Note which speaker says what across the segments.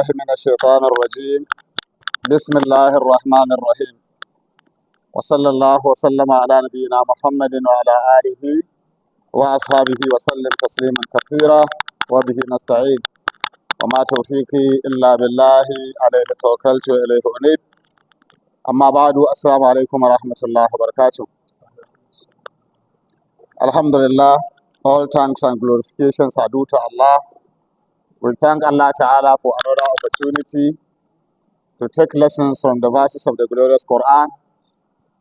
Speaker 1: بالله من الشيطان الرجيم. بسم الله الرحمن الرحيم، وصلى الله وسلم على نبينا محمد وعلى آله وأصحابه وسلم تسليما كثيرا، وبه نستعين، وما توفيقي إلا بالله، عليه توكلت وإليه أنيب. أما بعد، السلام عليكم ورحمة الله وبركاته. Alhamdulillah, all thanks and glorifications are due to Allah. We thank Allah Ta'ala for another opportunity to take lessons from the verses of the glorious Quran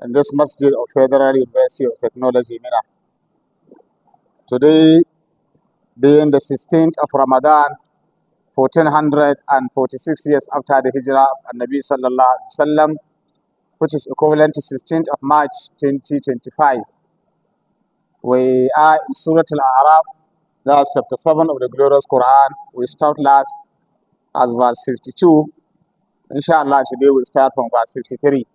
Speaker 1: in this masjid of Federal University of Technology, Mina. Today, being the 16th of Ramadan, 1446 years after the Hijrah of Nabi Sallallahu Alaihi Wasallam, which is equivalent to 16th of March 2025. We are in Surah Al-A'raf, that's chapter 7 of the glorious Quran. We start last as verse 52. Inshallah, today we'll start from verse 53.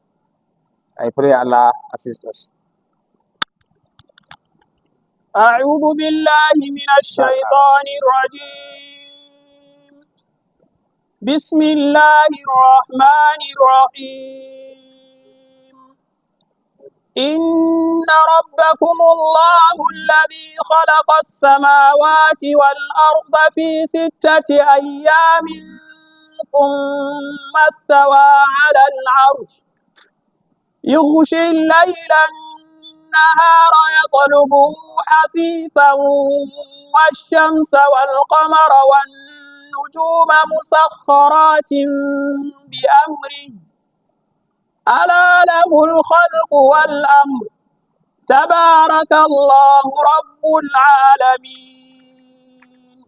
Speaker 1: I pray Allah assist us.
Speaker 2: أعوذ بالله من الشيطان الرجيم. بسم الله الرحمن الرحيم. إن ربكم الله الذي خلق السماوات والأرض في 6 أيام ثم استوى على العرش يغشي الليل النهار يطلبه حثيثا والشمس والقمر والنجوم مسخرات بأمره ألا له الخلق والأمر تبارك الله رب العالمين.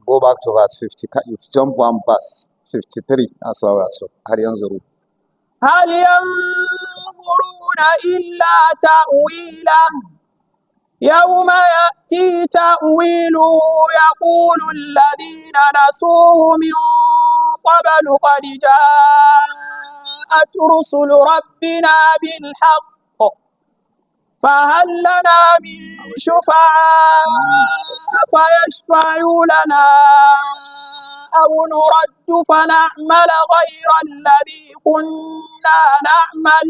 Speaker 1: Go back to verse 50. You've jumped one verse. 53. That's why we're so.
Speaker 2: هل ينظرون إلا تأويله يوم يأتي تأويله يقول الذين نسوه من قبل قد جاءت رسل ربنا بالحق فهل لنا من شفعاء فيشفعوا لنا أو نرد فنعمل غير الذي كنا نعمل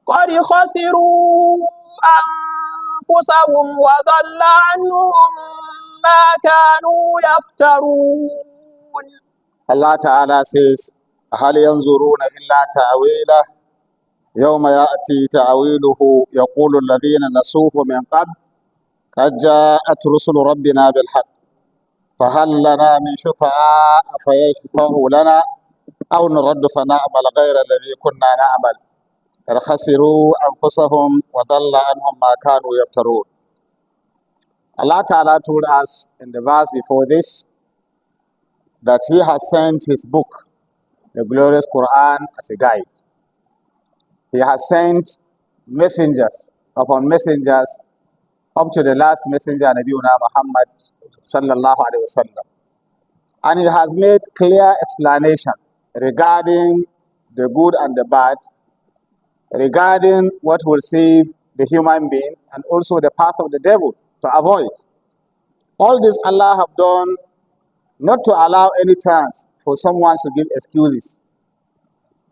Speaker 2: قد خسروا أنفسهم وضل عنهم ما كانوا يفترون.
Speaker 1: Allah Ta'ala says, هل ينظرون إلا تأويله يوم يأتي تأويله يقول الذين نسوه من قبل قد جاءت رسل ربنا بالحق فهل لنا من شفعاء فيشفعوا لنا أو نرد فنعمل غير الذي كنا نعمل قد خسروا أنفسهم وضل عنهم ما كانوا يفترون. Allah Ta'ala told us in the verse before this that He has sent His book, the glorious Quran, as a guide. He has sent messengers upon messengers up to the last messenger, Nabiuna Muhammad Sallallahu Alaihi Wasallam. And He has made clear explanation regarding the good and the bad, regarding what will save the human being, and also the path of the devil to avoid. All this Allah have done not to allow any chance for someone to give excuses.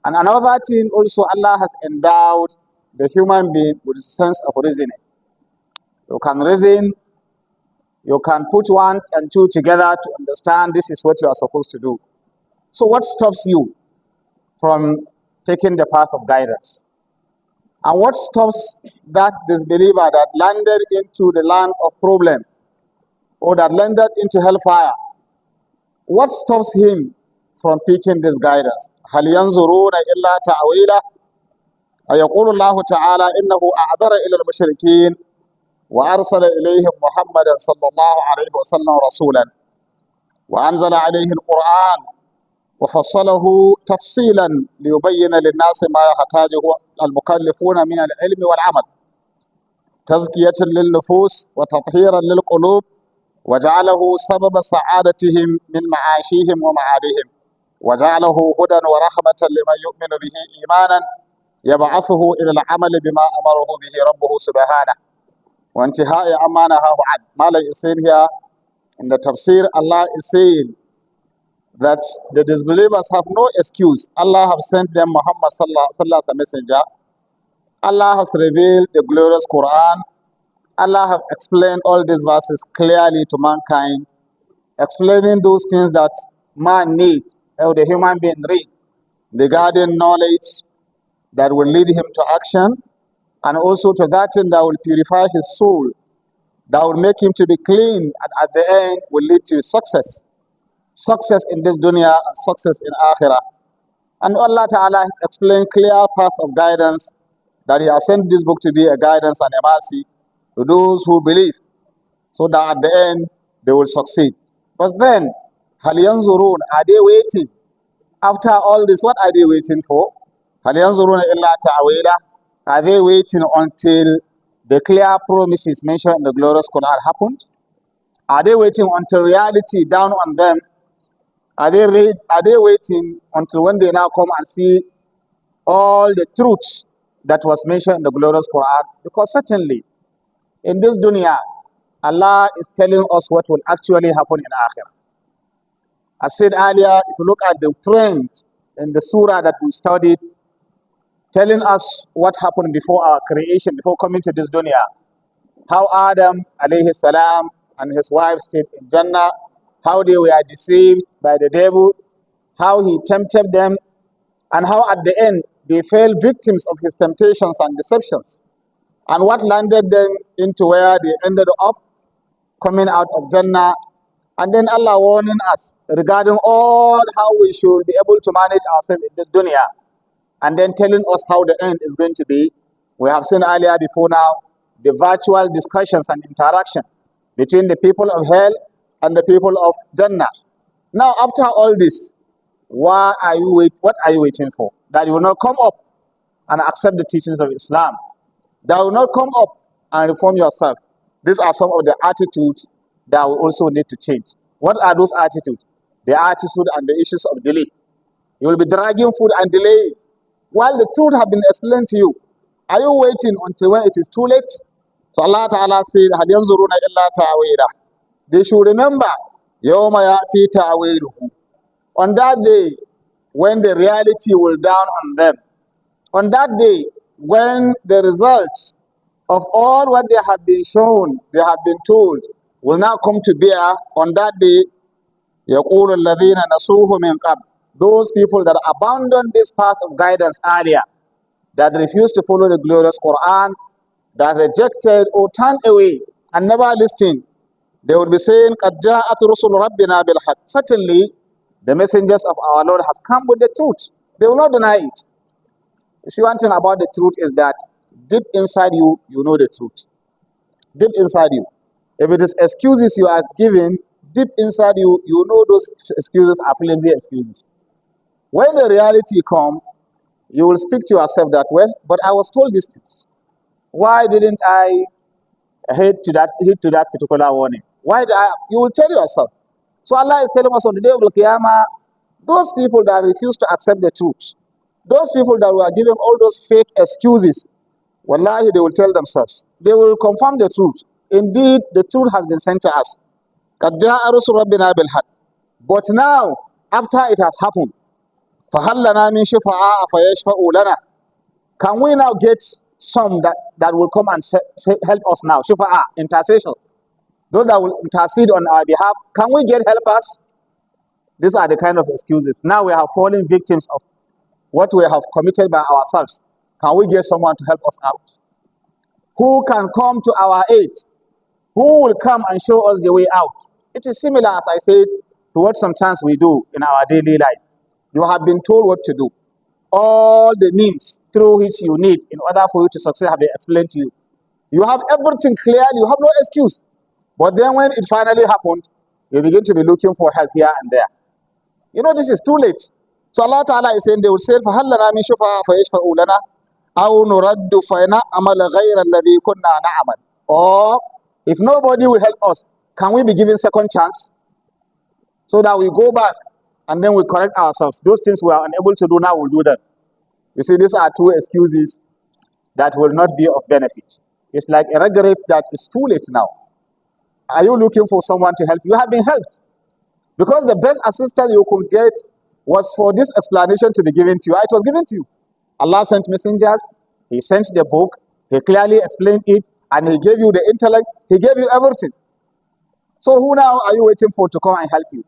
Speaker 1: And another thing also, Allah has endowed the human being with a sense of reasoning. You can reason, you can put 1 and 2 together to understand this is what you are supposed to do. So what stops you from taking the path of guidance? And what stops that disbeliever that landed into the land of problem or that landed into hellfire? What stops him from picking this guidance? هل ينظرون إلا تأويله يقول الله تعالى إنه أعذر إلى المشركين وأرسل إليهم محمدا صلى الله عليه وسلم رسولا وأنزل عليه القرآن وفصله تفصيلا ليبين للناس ما يحتاجه المكلفون من العلم والعمل تزكية للنفوس وتطهيرا للقلوب وجعله سبب سعادتهم من معاشهم ومعادهم وجعله هدى ورحمة لمن يؤمن به إيمانا يبعثه إلى العمل بما أمره به ربه سبحانه وانتهاء عما نهاه عنه. Mala is saying here in the Tafsir, Allah is saying that the disbelievers have no excuse. Allah have sent them Muhammad sallallahu alaihi wasallam as a messenger. Allah has revealed the glorious Quran. Allah have explained all these verses clearly to mankind, explaining those things that man needs, or the human being needs, regarding knowledge that will lead him to action, and also to that thing that will purify his soul, that will make him to be clean, and at the end will lead to success. Success in this dunya and success in akhirah. And Allah Ta'ala has explained clear path of guidance, that He has sent this book to be a guidance and a mercy to those who believe, so that at the end they will succeed. But then, هَلْ يَنْظُرُونَ, are they waiting? After all this, what are they waiting for? هَلْ يَنْظُرُونَ إِلَّا تَعْوِيلًا, are they waiting until the clear promises mentioned in the glorious Quran happened? Are they waiting until reality down on them? Are they waiting until when they now come and see all the truths that was mentioned in the glorious Quran? Because certainly, in this dunya, Allah is telling us what will actually happen in Akhirah. I said earlier, if you look at the trend in the surah that we studied, telling us what happened before our creation, before coming to this dunya, how Adam alayhi salam and his wife stayed in Jannah, how they were deceived by the devil, how he tempted them, and how at the end they fell victims of his temptations and deceptions, and what landed them into where they ended up coming out of Jannah. And then Allah warning us regarding all how we should be able to manage ourselves in this dunya, and then telling us how the end is going to be. We have seen earlier before now the virtual discussions and interaction between the people of hell and the people of Jannah. Now, after all this, what are you waiting for? That you will not come up and accept the teachings of Islam. That will not come up and reform yourself. These are some of the attitudes that we also need to change. What are those attitudes? The attitude and the issues of delay. You will be dragging food and delaying while the truth have been explained to you. Are you waiting until when it is too late? So Allah Ta'ala said, هَلْ يَنْظُرُونَ إِلَّا تَعْوِيلًا. They should remember, يَوْمَ يَأْتِي تَعْوِيلُهُ. On that day, when the reality will dawn on them. On that day, when the results of all what they have been shown, they have been told, will now come to bear. On that day, يَقُولُ الَّذِينَ نَسُوهُ مِنْ قَبْلِ. Those people that abandoned this path of guidance earlier, that refused to follow the glorious Quran, that rejected or turned away and never listened, they will be saying, قَدْ جَاءَتْ رُسُلُ رَبِّنَا بِالْحَقِّ. Certainly, the messengers of our Lord has come with the truth. They will not deny it. You see, one thing about the truth is that deep inside you, you know the truth. Deep inside you. If it is excuses you are giving, deep inside you, you know those excuses are flimsy excuses. When the reality comes, you will speak to yourself that, well, but I was told these things. Why didn't I heed to that particular warning? Why did you will tell yourself. So Allah is telling us on the day of Al-Qiyamah, those people that refuse to accept the truth, those people that were giving all those fake excuses, wallahi, they will tell themselves, they will confirm the truth. Indeed, the truth has been sent to us. قَدْ جَاءَ رُسُلُ رَبِّنَا بِالْحَقِّ. But now, after it has happened, فَهَلْ لَنَا مِنْ شُفَعَاءَ فَيَشْفَعُوا لَنَا. Can we now get some that will come and help us now? Shufa'a, intercessions. Those that will intercede on our behalf, can we get helpers? These are the kind of excuses. Now we have fallen victims of what we have committed by ourselves. Can we get someone to help us out? Who can come to our aid? Who will come and show us the way out? It is similar, as I said, to what sometimes we do in our daily life. You have been told what to do. All the means through which you need in order for you to succeed have been explained to you. You have everything clearly, you have no excuse. But then when it finally happened, you begin to be looking for help here and there. You know, this is too late. So Allah Ta'ala is saying, they will say, فَهَلْ لَنَا مِنْ شُفَعَاءَ فَيَشْفَعُوا لَنَا أَوْ نُرَدُّ فَنَعْمَلَ غَيْرَ الَّذِي كُنَّا نَعْمَلُ. Or, if nobody will help us, can we be given second chance? So that we go back and then we correct ourselves. Those things we are unable to do now, we'll do them. You see, these are two excuses that will not be of benefit. It's like a regret that it's too late now. Are you looking for someone to help? You have been helped. Because the best assistance you could get was for this explanation to be given to you. It was given to you. Allah sent messengers, He sent the book, He clearly explained it, and He gave you the intellect, He gave you everything. So who now are you waiting for to come and help you?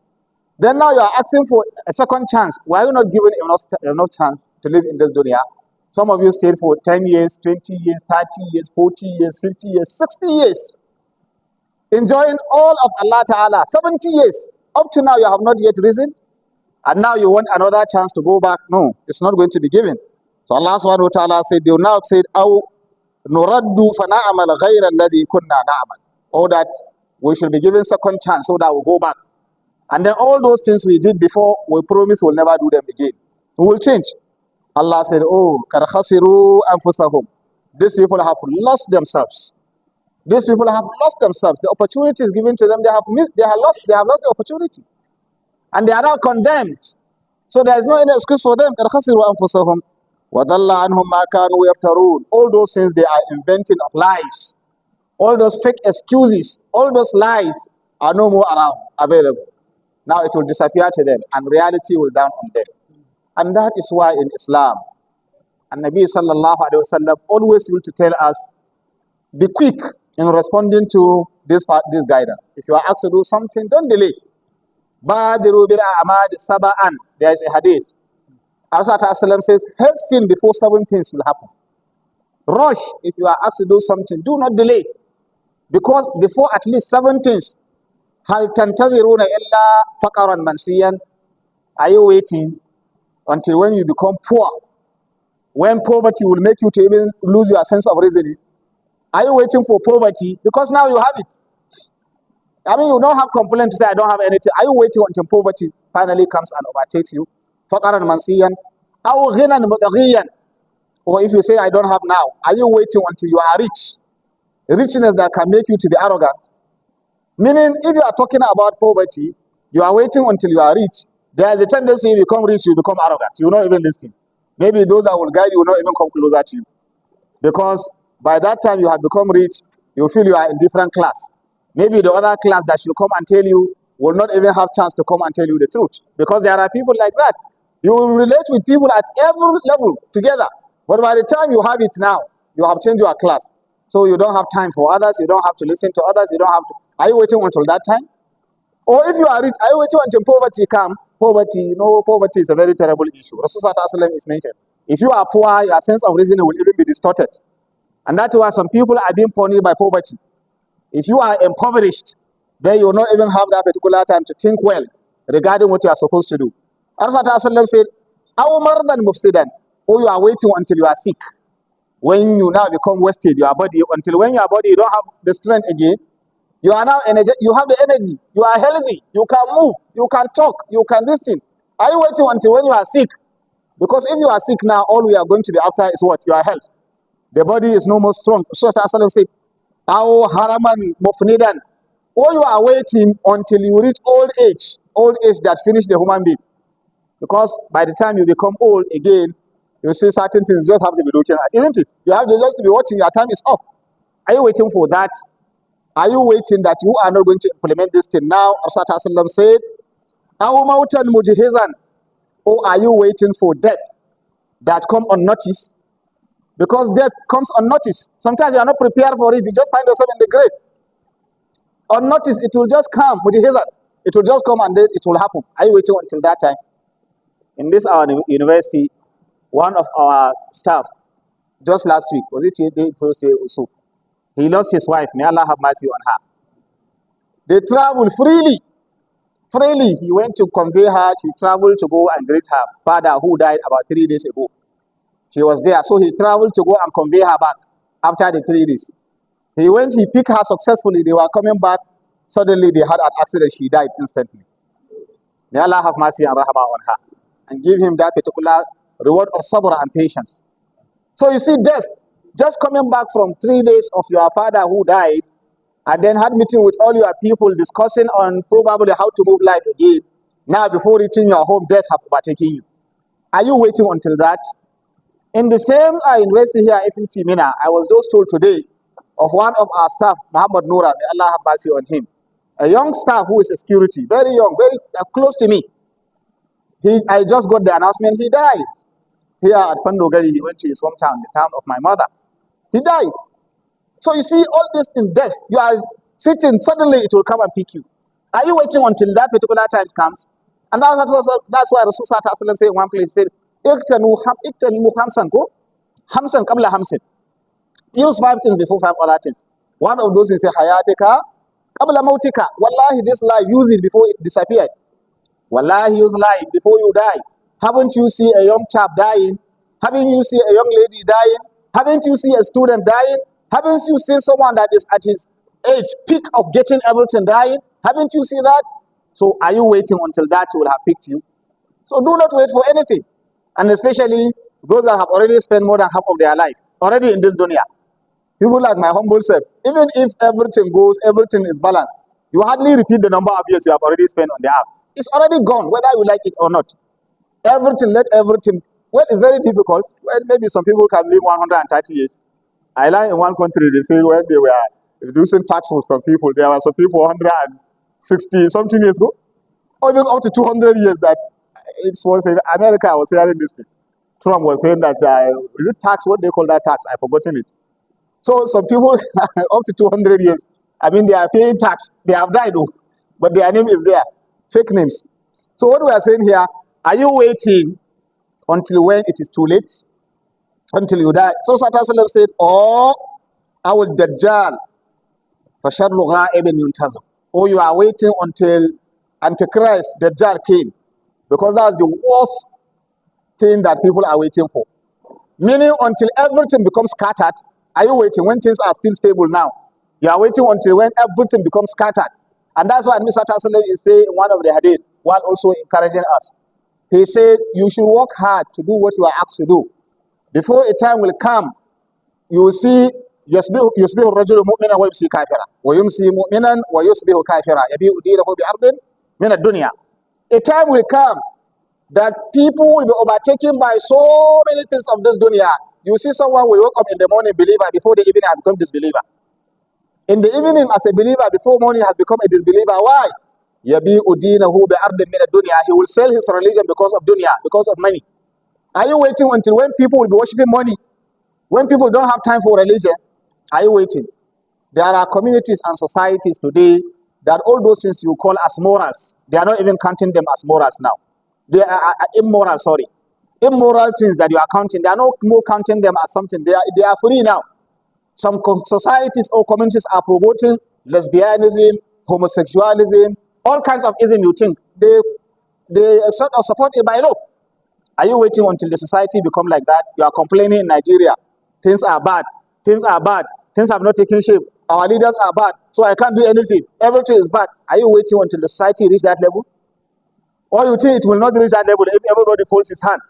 Speaker 1: Then now you are asking for a second chance. Why are you not given enough chance to live in this dunya? Some of you stayed for 10 years, 20 years, 30 years, 40 years, 50 years, 60 years. Enjoying all of Allah Ta'ala, 70 years. Up to now you have not yet risen. And now you want another chance to go back. No, it's not going to be given. So Allah Subhanahu wa Ta'ala said, they now said, أَوْ نُرَدُّ فَنَعْمَلَ غَيْرَ الَّذِي كُنَّا نَعْمَلْ. Or that we should be given second chance so that we'll go back. And then all those things we did before, we promise we'll never do them again. We will change. Allah said, oh, قَدْ خَسِرُوا أَنفُسَهُمْ. These people have lost themselves. These people have lost themselves. The opportunity is given to them. They have lost the opportunity. And they are now condemned. So there is no any excuse for them. قَدْ خَسِرُوا أَنفُسَهُمْ وَضَلَّ عَنْهُمْ مَا كَانُوا يَفْتَرُونَ. All those things they are inventing of lies. All those fake excuses, all those lies are no more around, available. Now it will disappear to them, and reality will dawn on them. And that is why in Islam, and Nabi sallallahu alaihi wasallam always used to tell us, be quick in responding to this guidance. If you are asked to do something, don't delay. Badiru bil a'mali sab'an. There is a hadith. Rasulullah says, hasten before 7 things will happen. Rush if you are asked to do something. Do not delay. Because before at least 7 things, هل تنتظرون إلا فقرا منسيا? Are you waiting until when you become poor? When poverty will make you to even lose your sense of reasoning? Are you waiting for poverty? Because now you have it. I mean, you don't have complaint to say, I don't have anything. Are you waiting until poverty finally comes and overtakes you? فقرا منسيا أو غنى مطغيا. Or if you say, I don't have now, are you waiting until you are rich? Richness that can make you to be arrogant. Meaning, if you are talking about poverty, you are waiting until you are rich. There is a tendency you become rich, you become arrogant. You will not even listen. Maybe those that will guide you will not even come closer to you. Because by that time you have become rich, you feel you are in different class. Maybe the other class that should come and tell you will not even have chance to come and tell you the truth. Because there are people like that. You will relate with people at every level together. But by the time you have it now, you have changed your class. So you don't have time for others, you don't have to listen to others, you don't have to. Are you waiting until that time? Or if you are rich, are you waiting until poverty comes? Poverty is a very terrible issue. Rasulullah is mentioned. If you are poor, your sense of reasoning will even be distorted. And that's why some people are being punished by poverty. If you are impoverished, then you will not even have that particular time to think well regarding what you are supposed to do. Rasulullah said, أَوْ مَرْضًا مُفْسِدًا. Or you are waiting until you are sick. When you now become wasted, your body, until when your body, you don't have the strength again, you are now energetic, you have the energy, you are healthy, you can move, you can talk, you can listen. Are you waiting until when you are sick? Because if you are sick now, all we are going to be after is what? Your health. The body is no more strong. So Rasulullah said, أَوْ haraman mufnidan. Or you are waiting until you reach old age that finish the human being. Because by the time you become old again, you see certain things you just have to be looking at, isn't it? You have to just be watching, your time is off. Are you waiting for that? Are you waiting that you are not going to implement this thing now? Rasulullah said, أَوْ مَوْتًا مُجْهِزًا. Or are you waiting for death that come unnoticed? Because death comes unnoticed. Sometimes you are not prepared for it. You just find yourself in the grave. Unnoticed, it will just come. Mujahizan. It will just come and then it will happen. Are you waiting until that time? In this our university, one of our staff, just last week, was it day first day or so, he lost his wife. May Allah have mercy on her. They traveled freely. Freely, he went to convey her. She traveled to go and greet her father who died about 3 days ago. She was there, so he traveled to go and convey her back after the 3 days. He went, he picked her successfully. They were coming back. Suddenly, they had an accident. She died instantly. May Allah have mercy and rahmah on her and give him that particular reward of sabr and patience. So you see, death, just coming back from 3 days of your father who died, and then had meeting with all your people discussing on probably how to move life again. Now, before reaching your home, death have overtaken you. Are you waiting until that? In the same university here, FUTMX, I was just told today of one of our staff, Muhammad Noura, may Allah have mercy on him. A young staff who is a security, very young, very close to me. I just got the announcement he died. Here at Pandogari, he went to his hometown, the town of my mother. He died. So you see, all this in death, you are sitting, suddenly it will come and pick you. Are you waiting until that particular time comes? And that's why Rasul said in one place, he said, "Iktanu hamsan ko, hamsan kabla hamsin." Use 5 things before 5 other things. One of those is hayatika kabla mautika. Wallahi, this life, use it before it disappeared. Wallahi, use life before you die. Haven't you seen a young chap dying? Haven't you seen a young lady dying? Haven't you seen a student dying? Haven't you seen someone that is at his age, peak of getting everything dying? Haven't you seen that? So are you waiting until that will have picked you? So do not wait for anything. And especially those that have already spent more than half of their life already in this dunya. People like my humble self, even if everything goes, everything is balanced, you hardly repeat the number of years you have already spent on the earth. It's already gone, whether you like it or not. Everything, let everything. Well, it's very difficult. Well, maybe some people can live 130 years. I learned in one country, they say when they were reducing taxes from people, there were some people 160 something years ago, or even up to 200 years that it was in America. I was hearing this thing. Trump was saying that, is it tax? What they call that tax? I've forgotten it. So some people up to 200 years, I mean, they are paying tax. They have died, but their name is there. Fake names. So what we are saying here, are you waiting until when it is too late? Until you die? So Sallallahu said, or I will Dajjal, فَشَرُّ غَائِبٍ يُنْتَظَرُ. Or you are waiting until Antichrist, Dajjal came. Because that's the worst thing that people are waiting for. Meaning until everything becomes scattered. Are you waiting when things are still stable now? You are waiting until when everything becomes scattered. And that's why Mr. Tassalim is saying in one of the hadiths, while also encouraging us. He said, you should work hard to do what you are asked to do. Before a time will come, you will see, يصبح الرجل مؤمنا ويمسي كافرا ويمسي مؤمنا ويصبح كافرا يبيع دينه بأرض من الدنيا. A time will come that people will be overtaken by so many things of this dunya. You see someone will wake up in the morning believer, before the evening has become disbeliever. In the evening as a believer, before morning has become a disbeliever. Why? يَبِيعُ دِينَهُ بِعَرْضٍ مِنَ الدُّنْيَا. He will sell his religion because of dunya, because of money. Are you waiting until when people will be worshipping money? When people don't have time for religion, are you waiting? There are communities and societies today that all those things you call as morals, they are not even counting them as morals now. They are immoral, sorry. Immoral things that you are counting, they are no more counting them as something. They are free now. Some societies or communities are promoting lesbianism, homosexualism, all kinds of ism you think. They sort of support it by law. Are you waiting until the society become like that? You are complaining in Nigeria. Things are bad. Things are bad. Things have not taken shape. Our leaders are bad. So I can't do anything. Everything is bad. Are you waiting until the society reach that level? Or you think it will not reach that level if everybody folds his hand?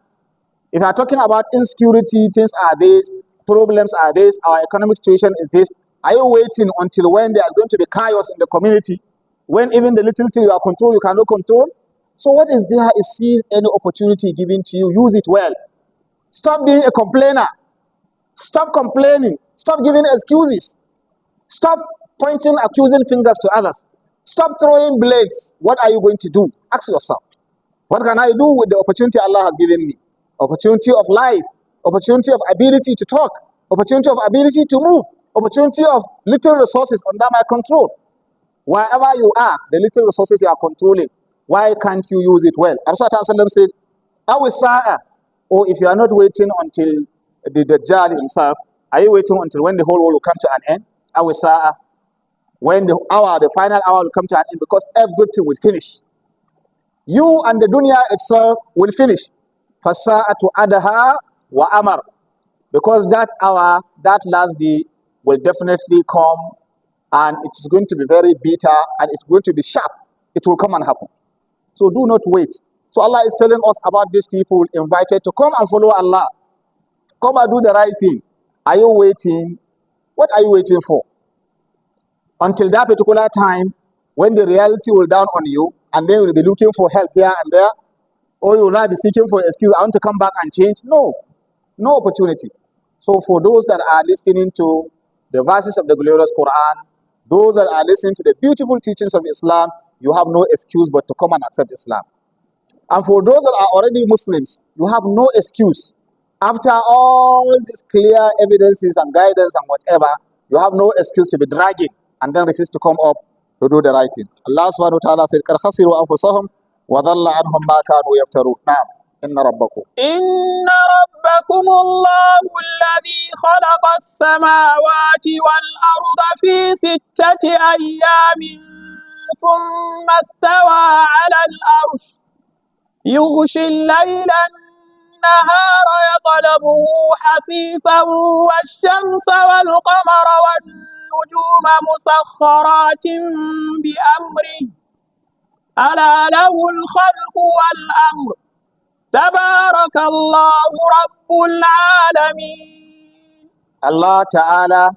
Speaker 1: If you are talking about insecurity, things are this, problems are this, our economic situation is this. Are you waiting until when there is going to be chaos in the community? When even the little thing you are control, you cannot control? So what is there is seize any opportunity given to you. Use it well. Stop being a complainer. Stop complaining. Stop giving excuses. Stop pointing accusing fingers to others. Stop throwing blades. What are you going to do? Ask yourself. What can I do with the opportunity Allah has given me? Opportunity of life. Opportunity of ability to talk. Opportunity of ability to move. Opportunity of little resources under my control. Wherever you are, the little resources you are controlling, why can't you use it well? Rasulullah said, or if you are not waiting until the Dajjal himself, are you waiting until when the whole world will come to an end? When the final hour will come to an end, because everything will finish. You and the dunya itself will finish. Fasa'atu adaha wa amar. Because that hour, that last day, will definitely come, and it is going to be very bitter, and it's going to be sharp. It will come and happen. So do not wait. So Allah is telling us about these people invited to come and follow Allah. Come and do the right thing. Are you waiting? What are you waiting for? Until that particular time, when the reality will down on you, and then you will be looking for help here and there, or you will not be seeking for an excuse, I want to come back and change. No opportunity. So for those that are listening to the verses of the glorious Quran, Those that are listening to the beautiful teachings of Islam, you have no excuse but to come and accept Islam. And for those that are already Muslims, you have no excuse. After all these clear evidences and guidance and whatever, you have no excuse to be dragging and then refuse to come up to do the right thing. Allah subhanahu wa ta'ala said, قَدْ خَسِرُوا أَنفُسَهُمْ وَضَلَّ عَنْهُمْ مَا كَانُوا يَفْتَرُونَ. نعم إن ربكم
Speaker 2: إن ربكم الله الذي خلق السماوات والأرض في 6 أيام ثم استوى على الأرش يغشي الليل النهار يطلبه حثيثا والشمس والقمر والنجوم مسخرات بأمره ألا له الخلق والأمر تبارك الله رب العالمين.
Speaker 1: Allah Ta'ala,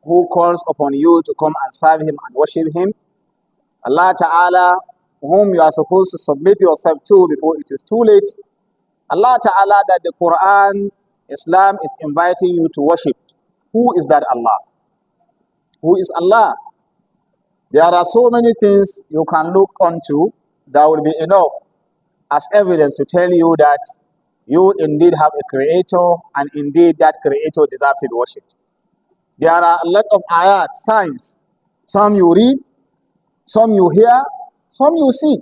Speaker 1: who calls upon you to come and serve Him and worship Him. Allah Ta'ala, whom you are supposed to submit yourself to before it is too late. Allah Ta'ala, that the Quran, Islam is inviting you to worship. Who is that Allah? Who is Allah? There are so many things you can look onto that will be enough as evidence to tell you that you indeed have a creator and indeed that creator deserves to be worshipped. There are a lot of ayat, signs. Some you read, some you hear, some you see,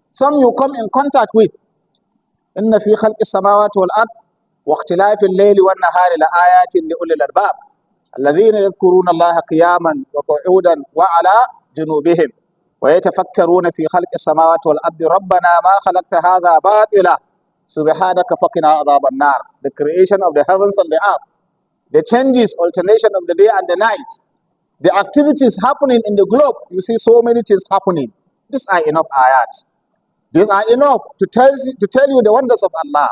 Speaker 1: some you come in contact with. إن في خلق السماوات والأرض واختلاف الليل والنهار لآيات لأولي الألباب الذين يذكرون الله قياما وقعودا وعلى جنوبهم ويتفكرون في خلق السماوات والأرض ربنا ما خلقت هذا باطلا سبحانك فقنا عذاب النار. The creation of the heavens and the earth, the changes, alternation of the day and the night, the activities happening in the globe. You see so many things happening. These are enough ayat. These are enough to tell you the wonders of Allah.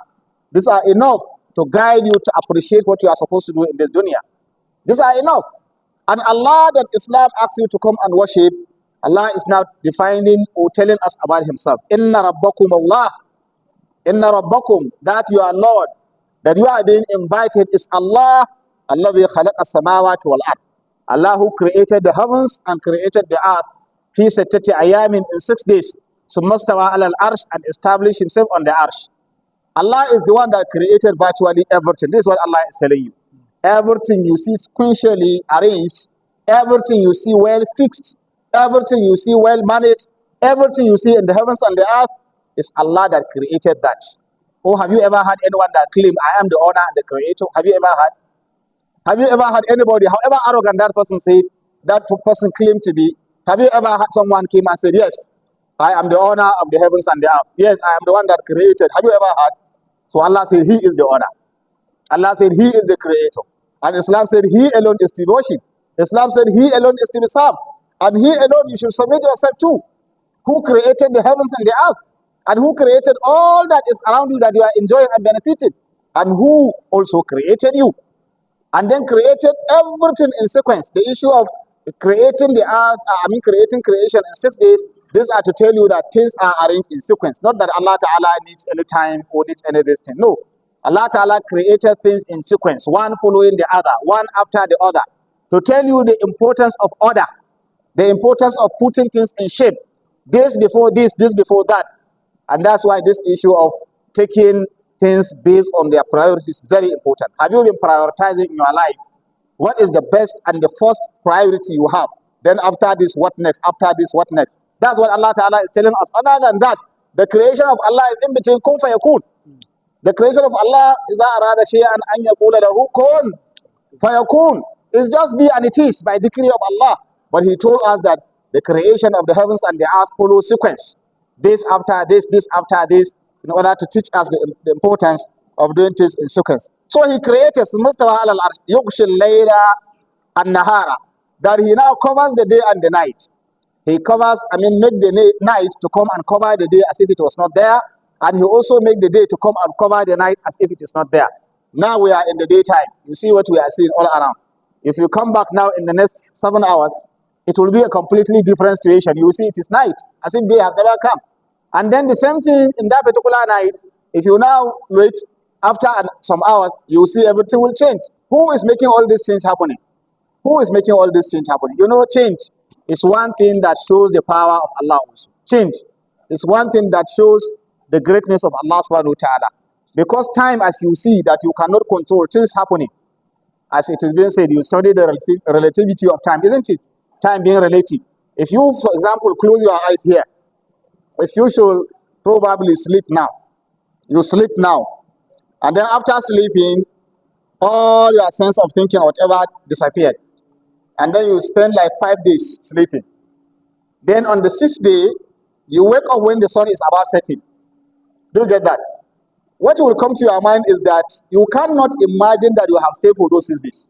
Speaker 1: These are enough to guide you to appreciate what you are supposed to do in this dunya. These are enough. And Allah that Islam asks you to come and worship, Allah is now defining or telling us about Himself. Inna rabbakum Allah. Inna rabbakum, that you are Lord, that you are being invited is Allah, alladhi khalaqa as-samawati wal ard. Allah who created the heavens and created the earth. Fi sittati ayamin, in 6 days. Summa stawa ala al-arsh, and established Himself on the arsh. Allah is the one that created virtually everything. This is what Allah is telling you. Everything you see sequentially arranged, everything you see well fixed, everything you see well managed, everything you see in the heavens and the earth is Allah that created that. Oh, have you ever had anyone that claim, I am the owner and the creator? Have you ever had? Have you ever had anybody, however arrogant that person said, that person claimed to be? Have you ever had someone came and said, yes, I am the owner of the heavens and the earth. Yes, I am the one that created. Have you ever had? So Allah said He is the owner. Allah said He is the creator. And Islam said He alone is to worship. Islam said He alone is to be served. And He alone you should submit yourself to. Who created the heavens and the earth? And who created all that is around you that you are enjoying and benefiting? And who also created you? And then created everything in sequence. The issue of creating the earth, creating creation in 6 days, these are to tell you that things are arranged in sequence. Not that Allah Ta'ala needs any time or needs any this thing. No. Allah Ta'ala created things in sequence, one following the other, one after the other, to tell you the importance of order, the importance of putting things in shape. This before this before that. And that's why this issue of taking things based on their priorities is very important. Have you been prioritizing in your life? What is the best and the first priority you have? Then after this, what next? After this, what next? That's what Allah Ta'ala is telling us. Other than that, the creation of Allah is in between kun fayakun. The creation of Allah is arada shay'an an yaqula lahu kun fayakun. It's just be and it is by decree of Allah. But He told us that the creation of the heavens and the earth follow sequence. This after this after this, in order to teach us the importance of doing things in sequence. So He created mustawa ala al-arsh yughshi al-layla an-nahara, that He now covers the day and the night. He covers, make the night to come and cover the day as if it was not there, and He also make the day to come and cover the night as if it is not there. Now we are in the daytime. You see what we are seeing all around. If you come back now in the next 7 hours, it will be a completely different situation. You will see it is night, as if day has never come. And then the same thing in that particular night, if you now wait, after some hours, you will see everything will change. Who is making all this change happening? Who is making all this change happening? You know, change. is one thing that shows the power of Allah also. Change is one thing that shows the greatness of Allah subhanahu wa ta'ala. Because time, as you see, that you cannot control, things happening. As it is being said, you study the relativity of time, isn't it? Time being relative. If you, for example, close your eyes here, if you should probably sleep now, you sleep now, and then after sleeping, all your sense of thinking or whatever disappeared. And then you spend like 5 days sleeping. Then on the 6th day, you wake up when the sun is about setting. Do you get that? What will come to your mind is that you cannot imagine that you have stayed for those 6 days.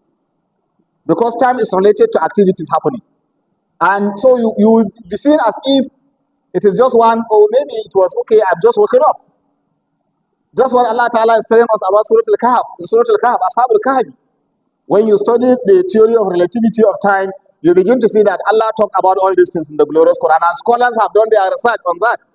Speaker 1: Because time is related to activities happening. And so you will be seen as if it is just one, or maybe it was, okay, I've just woken up. Just what Allah Ta'ala is telling us about Surah Al-Kahf. In Surah Al-Kahf, Ashab Al-Kahf. When you study the theory of relativity of time, you begin to see that Allah talked about all these things in the glorious Quran. And scholars have done their research on that.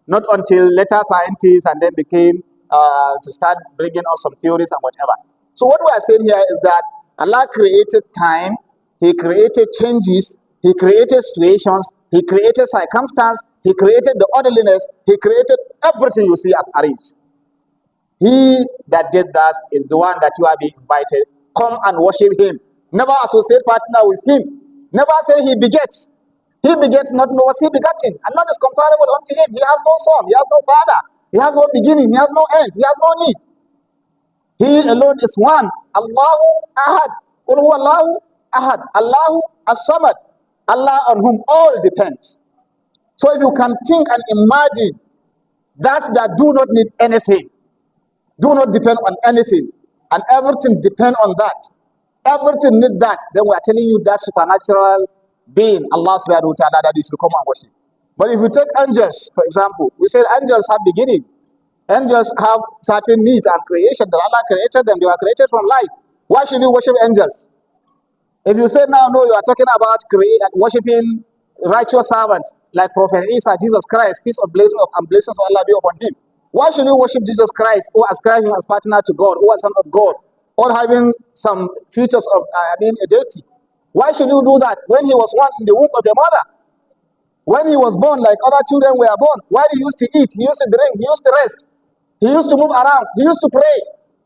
Speaker 1: Not until later scientists and then became to start bringing us some theories and whatever. So what we are saying here is that Allah created time, He created changes, He created situations, He created circumstance, He created the orderliness, He created everything you see as arranged. He that did that is the one that you are being invited. Come and worship Him. Never associate partner with Him. Never say He begets. He begets not, nor was He begotten, and none is comparable unto Him. He has no son, He has no father, He has no beginning, He has no end, He has no need. He alone is one. Allahu Ahad. Qul huwa Allahu Ahad. Allahu As-Samad. Allah on whom all depends. So if you can think and imagine that do not need anything, do not depend on anything, and everything depend on that, everything need that, then we are telling you that supernatural being, Allah subhanahu wa ta'ala, that you should come and worship. But if you take angels, for example, we said angels have beginning. Angels have certain needs and creation that Allah created them. They were created from light. Why should you worship angels? If you say now, no, you are talking about worshiping righteous servants like Prophet Isa, Jesus Christ, peace and blessings of Allah be upon him. Why should you worship Jesus Christ or ascribe him as partner to God or as son of God or having some features of, a deity? Why should you do that when he was one in the womb of your mother? When he was born like other children were born, while he used to eat, he used to drink, he used to rest, he used to move around, he used to pray,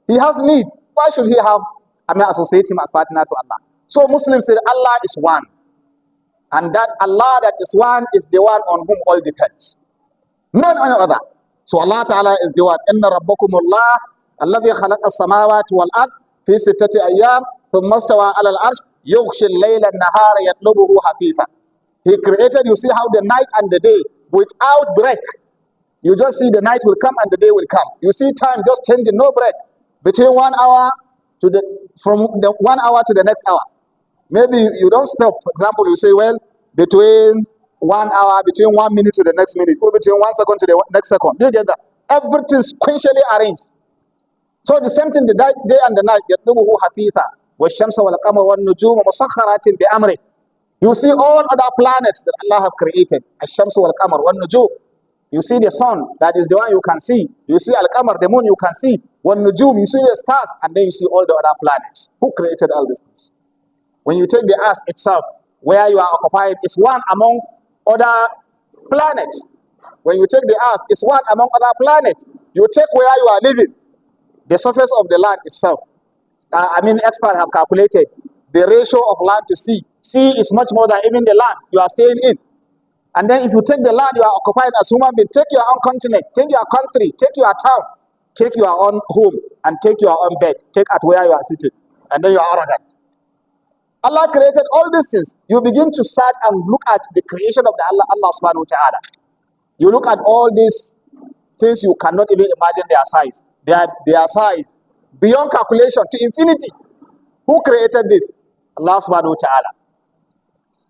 Speaker 1: he has need. Why should he have, associate him as partner to Allah? So Muslims say Allah is one. And that Allah that is one is the one on whom all depends. None other. So Allah Ta'ala is the one. Inna rabbakumullah alladhi khalaqa as-samawati wal ard fi sittati ayyam thumma stawa 'ala al-'arsh yughshi al-layla an-nahara yatlubuhu hafifan. He created, you see how the night and the day without break. You just see the night will come and the day will come. You see time just changing, no break. Between 1 hour from the 1 hour to the next hour. Maybe you don't stop. For example, you say, well, between 1 hour, between 1 minute to the next minute, or between 1 second to the next second. Do you get that? Everything is sequentially arranged. So the same thing, the day and the night. يَطْلُبُهُ حَثِيثًا وَالشَّمْسَ وَالْقَمَرَ وَالنُّجُومَ مُسَخَّرَاتٍ بِأَمْرِهِ. You see all other planets that Allah have created. الشَّمْسُ وَالْقَمَرَ وَالنُّجُومَ. You see the sun, that is the one you can see. You see Al-Qamar, the moon you can see. وَالنُّجُومَ, you see the stars, and then you see all the other planets. Who created all these things? When you take the earth itself, where you are occupied, it's one among other planets. When you take the earth, it's one among other planets. You take where you are living, the surface of the land itself. Experts have calculated the ratio of land to sea. Sea is much more than even the land you are staying in. And then if you take the land you are occupied as human being, take your own continent, take your country, take your town, take your own home, and take your own bed, take at where you are sitting, and then you are arrogant. Allah created all these things. You begin to search and look at the creation of Allah subhanahu wa ta'ala. You look at all these things, you cannot even imagine their size. Their size beyond calculation to infinity. Who created this? Allah subhanahu wa ta'ala.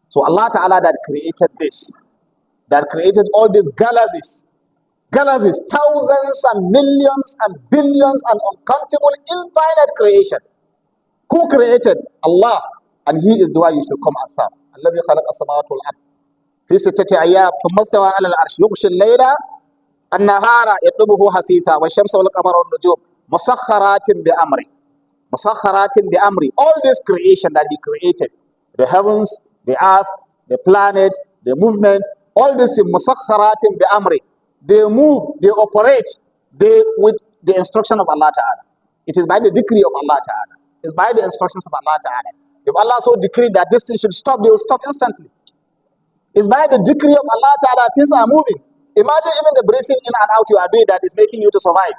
Speaker 1: So Allah ta'ala that created this, that created all these galaxies, thousands and millions and billions and uncountable infinite creation. Who created? Allah. And He is the one you should come and serve. الذي خلق السماوات والأرض في 6 أيام ثم استوى على العرش يغشي الليل النهار يطلبه حثيثا والشمس والقمر والنجوم مسخرات بأمره. All this creation that He created, the heavens, the earth, the planets, the movement, all this in musakharatin bi amri. They move, they operate, with the instruction of Allah Ta'ala. It is by the decree of Allah Ta'ala. It's by the instructions of Allah Ta'ala. If Allah so decreed that this thing should stop, they will stop instantly. It's by the decree of Allah Ta'ala things are moving. Imagine even the breathing in and out you are doing that is making you to survive.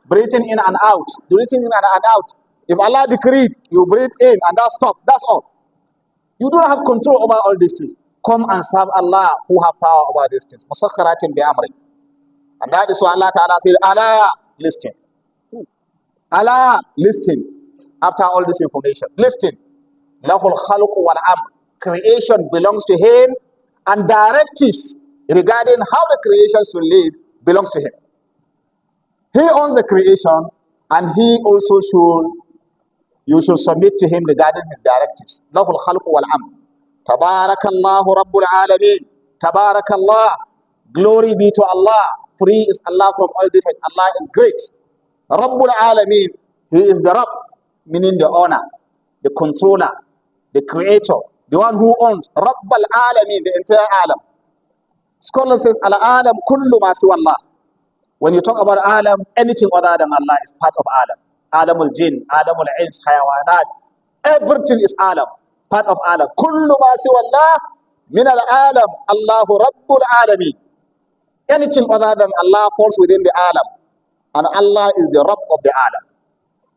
Speaker 1: Breathing in and out, breathing in and out. If Allah decreed, you breathe in and that stop. That's all. You don't have control over all these things. Come and serve Allah who have power over these things. Musakharatin bi amri. And that is why Allah Ta'ala says, Allah, listen. Allah, listen. After all this information, listen. Lahul khalqu wal amr. Creation belongs to Him, and directives regarding how the creation should live belongs to Him. He owns the creation, and He also you should submit to Him regarding His directives. Lahul khalqu wal amr. Tabarakallahu Rabbul Alameen. Tabarakallah. Glory be to Allah. Free is Allah from all defects. Allah is great. Rabbul Alameen. He is the Rabb, meaning the owner, the controller, the creator, the one who owns. Rabbul Alameen, the entire alam. Scholar says, Al-alam kullu ma siwa Allah. When you talk about alam, anything other than Allah is part of alam. Alamul jinn, alamul ins, hayawanat. Everything is alam, part of alam. Kullu ma siwa Allah, min al-alam, Allahu Rabbul Alameen. Anything other than Allah falls within the alam. And Allah is the Rabb of the alam.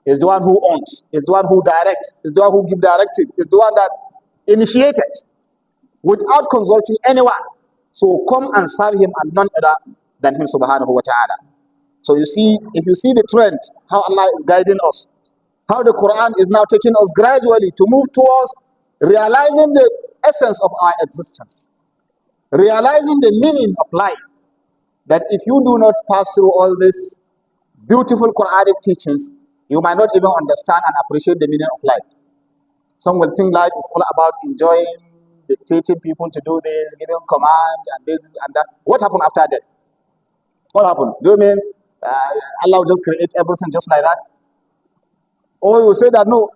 Speaker 1: Is the one who owns, is the one who directs, is the one who gives directive, is the one that initiated without consulting anyone. So come and serve Him and none other than Him subhanahu wa ta'ala. So you see, if you see the trend, how Allah is guiding us, how the Quran is now taking us gradually to move towards realizing the essence of our existence, realizing the meaning of life, that if you do not pass through all these beautiful Quranic teachings, you might not even understand and appreciate the meaning of life. Some will think life is all about enjoying, dictating people to do this, giving command, and this and that. What happened after death? What happened? Do you mean Allah will just create everything just like that? Or you say that no,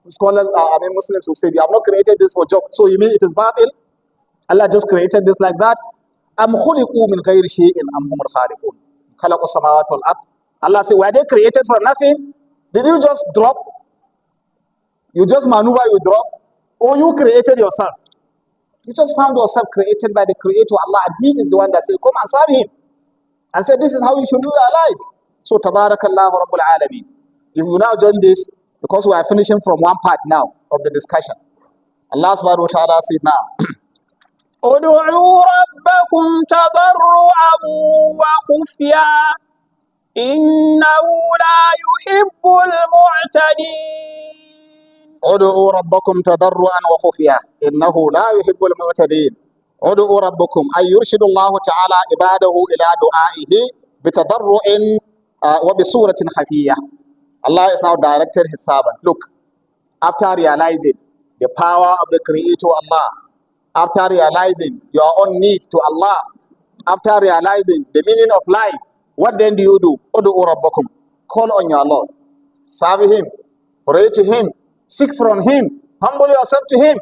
Speaker 1: scholars, Muslims will say, you have not created this for joke. So you mean it is batil? Allah just created this like that? أَمْ خُلِقُوا مِنْ غَيْرِ شَيْءٍ أَمْ هُمُ الْخَالِقُونَ خَلَقُوا السَّمَاوَاتِ وَالْأَرْضِ. Allah said, were they created for nothing? Did you just drop? You just maneuver, you drop? Or you created yourself? You just found yourself created by the Creator Allah, and He is the one that said, come and serve Him. And said, this is how you should live your life. So, Tabarakallahu Rabbul Alameen. If you now join this, because we are finishing from one part now of the discussion. Allah subhanahu wa ta'ala said now,
Speaker 2: ادعوا ربكم تضرعا وخفيا إنه لا يحب المعتدين.
Speaker 1: ادعوا ربكم تضرعا وخفيا إنه لا يحب المعتدين. ادعوا ربكم أي يرشد الله تعالى عباده إلى دعائه بتضرع وبصورة خفية. Allah is now directed His servant. Look, after realizing the power of the Creator Allah, after realizing your own need to Allah, after realizing the meaning of life, what then do you do? Udu'u rabbakum. Call on your Lord. Serve Him. Pray to Him. Seek from Him. Humble yourself to Him.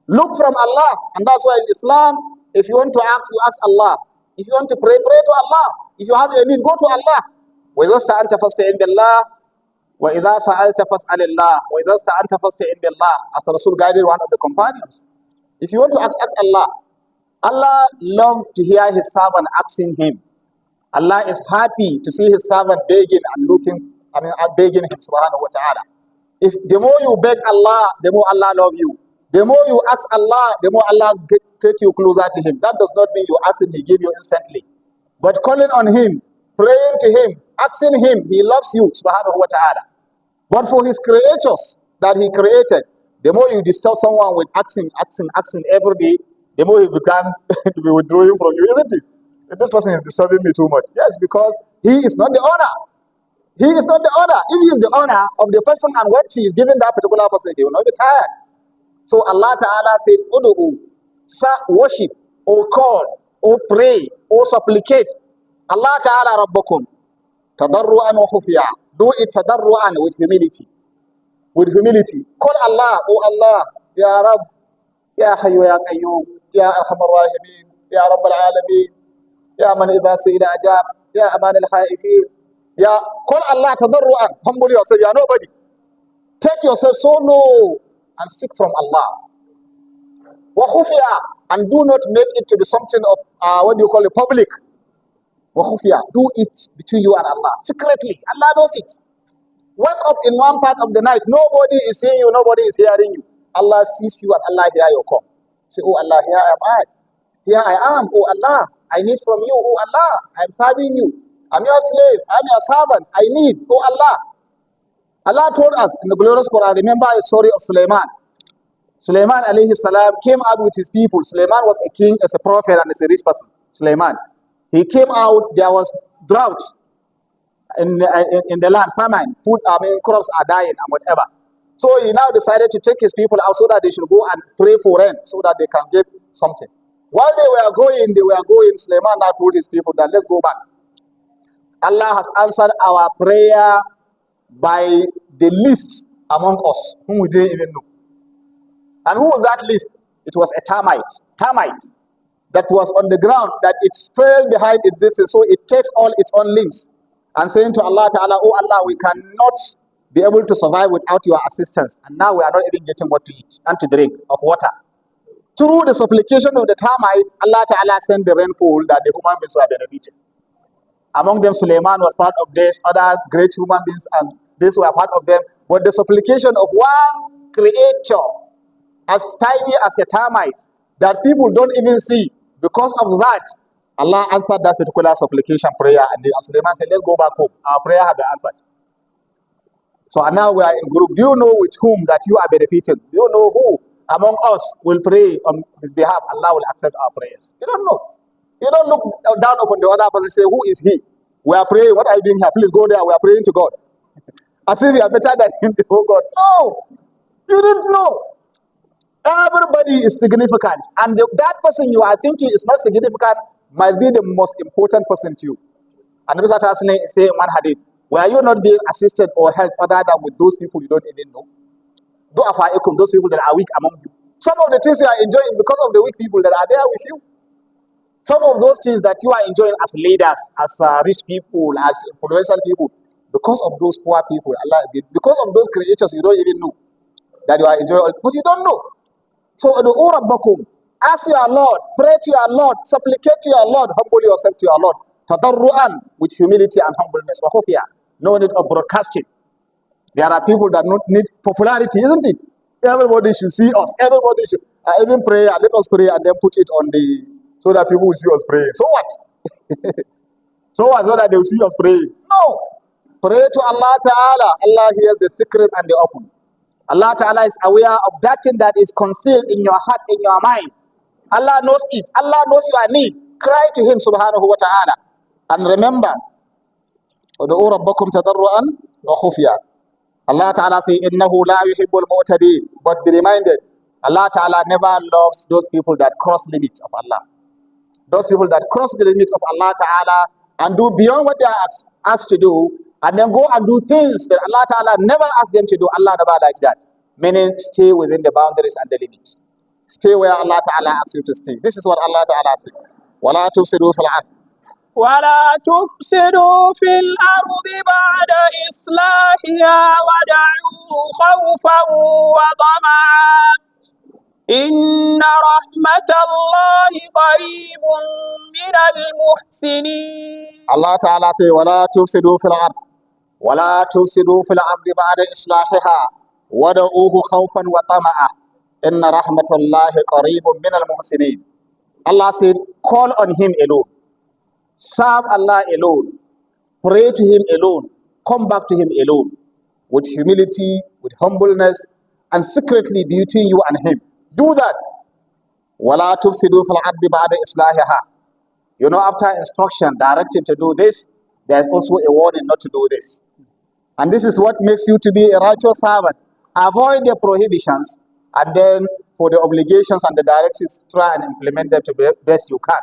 Speaker 1: Look from Allah. And that's why in Islam, if you want to ask, you ask Allah. If you want to pray, pray to Allah. If you have a need, go to Allah. وَإِذَا اسْتَعَنْتَ فَاسْتَعِنْ بِاللَّهِ وَإِذَا سَأَلْتَ فَاسْأَلِ اللَّهِ وَإِذَا اسْتَعَنْتَ فَاسْتَعِنْ بِاللَّهِ. As the Rasul guided one of the companions. If you want to ask Allah. Allah loves to hear His servant asking Him. Allah is happy to see His servant begging and begging Him subhanahu wa ta'ala. If the more you beg Allah, the more Allah loves you. The more you ask Allah, the more Allah take you closer to Him. That does not mean you ask Him, He give you instantly. But calling on Him, praying to Him, asking Him, He loves you subhanahu wa ta'ala. But for His creatures that He created, the more you disturb someone with asking every day, the more he began to be withdrawing from you, isn't it? This person is disturbing me too much. Yes, because he is not the owner. He is not the owner. If he is the owner of the person and what he is giving that particular person, he will not be tired. So Allah Ta'ala said, Udu'u, worship, or call, or pray, or supplicate. Allah Ta'ala Rabbakum, tadarru'an wa khufiyah. Do it tadarru'an with humility. With humility. Call Allah, oh Allah, Ya Rab, Ya Hayyu Ya Qayyum, Ya Arhamar Rahimin, Ya Rabbal Alamin, Ya Man Idha Su'ila Ajab, Ya Aman Al-Haifin. Ya, call Allah tadarru'an, humble yourself, you are nobody. Take yourself so low and seek from Allah. Wa khufiya, and do not make it to be something of, what do you call it, public. Wa khufiya, do it between you and Allah, secretly. Allah knows it. Wake up in one part of the night, nobody is seeing you, nobody is hearing you. Allah sees you and Allah hears your call. Say, oh Allah, here am I. Here I am, oh Allah. I need from you, oh Allah. I'm serving you. I'm your slave. I'm your servant. I need, oh Allah. Allah told us in the glorious Quran, remember the story of Sulaiman. Sulaiman alayhi salam came out with his people. Sulaiman was a king, as a prophet, and as a rich person. Sulaiman. He came out, there was drought in the land, famine, food, crops are dying and whatever. So he now decided to take his people out so that they should go and pray for rain, so that they can give something. While they were going, Sulaiman now told his people that let's go back. Allah has answered our prayer by the least among us, whom we didn't even know. And who was that least? It was a termite that was on the ground, that it fell behind its existence, so it takes all its own limbs. And saying to Allah Ta'ala, oh Allah, we cannot be able to survive without your assistance. And now we are not even getting what to eat and to drink of water. Through the supplication of the termite, Allah Ta'ala sent the rainfall that the human beings were benefiting. Among them, Sulaiman was part of this, other great human beings, and these were part of them. But the supplication of one creature, as tiny as a termite, that people don't even see, because of that, Allah answered that particular supplication prayer, and Sulaiman said, let's go back home. Our prayer has been answered. So now we are in group. Do you know with whom that you are benefiting? Do you know who among us will pray on his behalf? Allah will accept our prayers. You don't know. You don't look down upon the other person and say, who is he? We are praying. What are you doing here? Please go there. We are praying to God. As if we are better than him before God. No. You didn't know. Everybody is significant. And that person you are thinking is not significant must be the most important person to you. And the Prophet say in one hadith, were you not being assisted or helped other than with those people you don't even know? Those people that are weak among you. Some of the things you are enjoying is because of the weak people that are there with you. Some of those things that you are enjoying as leaders, as rich people, as influential people, because of those poor people, Allah, because of those creators you don't even know that you are enjoying, but you don't know. So, ask your Lord, pray to your Lord, supplicate to your Lord, humble yourself to your Lord. Tadarru'an, with humility and humbleness. No need of broadcasting. There are people that don't need popularity, isn't it? Everybody should see us. Everybody should even pray. Let us pray and then put it on so that people will see us pray. So what? So what? So that they will see us pray. No. Pray to Allah Ta'ala. Allah hears the secrets and the open. Allah Ta'ala is aware of that thing that is concealed in your heart, in your mind. Allah knows it. Allah knows your need. Cry to Him Subhanahu wa Ta'ala. And remember, ادعوا ربكم تضرعا وخفيا. Allah Ta'ala says, إِنَّهُ لَا يُحِبُّ الْمُعْتَدِينَ. But be reminded, Allah Ta'ala never loves those people that cross limits of Allah. Those people that cross the limits of Allah Ta'ala and do beyond what they are asked to do, and then go and do things that Allah Ta'ala never asked them to do. Allah never likes that. Meaning, stay within the boundaries and the limits. Stay where Allah Ta'ala asks you to stay. This is what Allah Ta'ala said. وَلَا تُفْسِدُوا فِي الْأَرْضِ.
Speaker 2: ولا تفسدوا في الأرض بعد إصلاحها ودعوه خوفا وطمعا إن رحمة الله قريب من المحسنين.
Speaker 1: Allah Ta'ala says, وَلَا تُفْسِدُوا فِي الْأَرْضِ وَلَا تُفْسِدُوا فِي الْأَرْضِ بَعْدَ إِصْلَاحِهَا وَدَعُوهُ خَوْفًا وَطَمَعًا إِنَّ رَحْمَةَ اللَّهِ قَرِيبٌ مِنَ الْمُحْسِنِينَ. Allah said, call on Him alone. Serve Allah alone. Pray to Him alone. Come back to Him alone. With humility, with humbleness, and secretly between you and Him. Do that. وَلَا تُفْسِدُوا فِي الْأَرْضِ بَعْدَ إِصْلَاحِهَا. You know, after instruction, directive to do this, there's also a warning not to do this. And this is what makes you to be a righteous servant. Avoid the prohibitions, and then for the obligations and the directives, try and implement them to the best you can.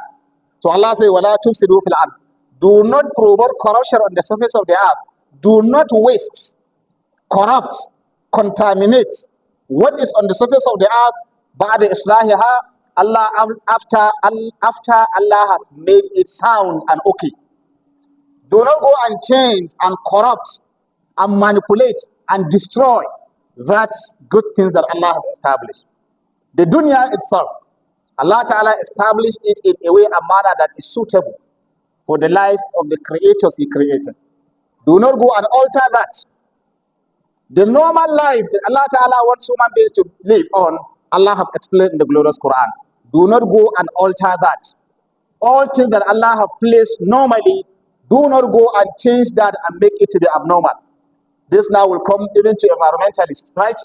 Speaker 1: So Allah says, وَلَا تُفْسِدُوا فِي الْأَرْضِ. Do not provoke corruption on the surface of the earth. Do not waste, corrupt, contaminate what is on the surface of the earth, بعد إصلاحها, after Allah has made it sound and okay. Do not go and change and corrupt and manipulate and destroy that good things that Allah has established. The dunya itself, Allah Ta'ala established it in a way, a manner that is suitable for the life of the creators He created. Do not go and alter that. The normal life that Allah Ta'ala wants human beings to live on, Allah has explained in the glorious Quran. Do not go and alter that. All things that Allah has placed normally, do not go and change that and make it to the abnormal. This now will come even to environmentalists, right?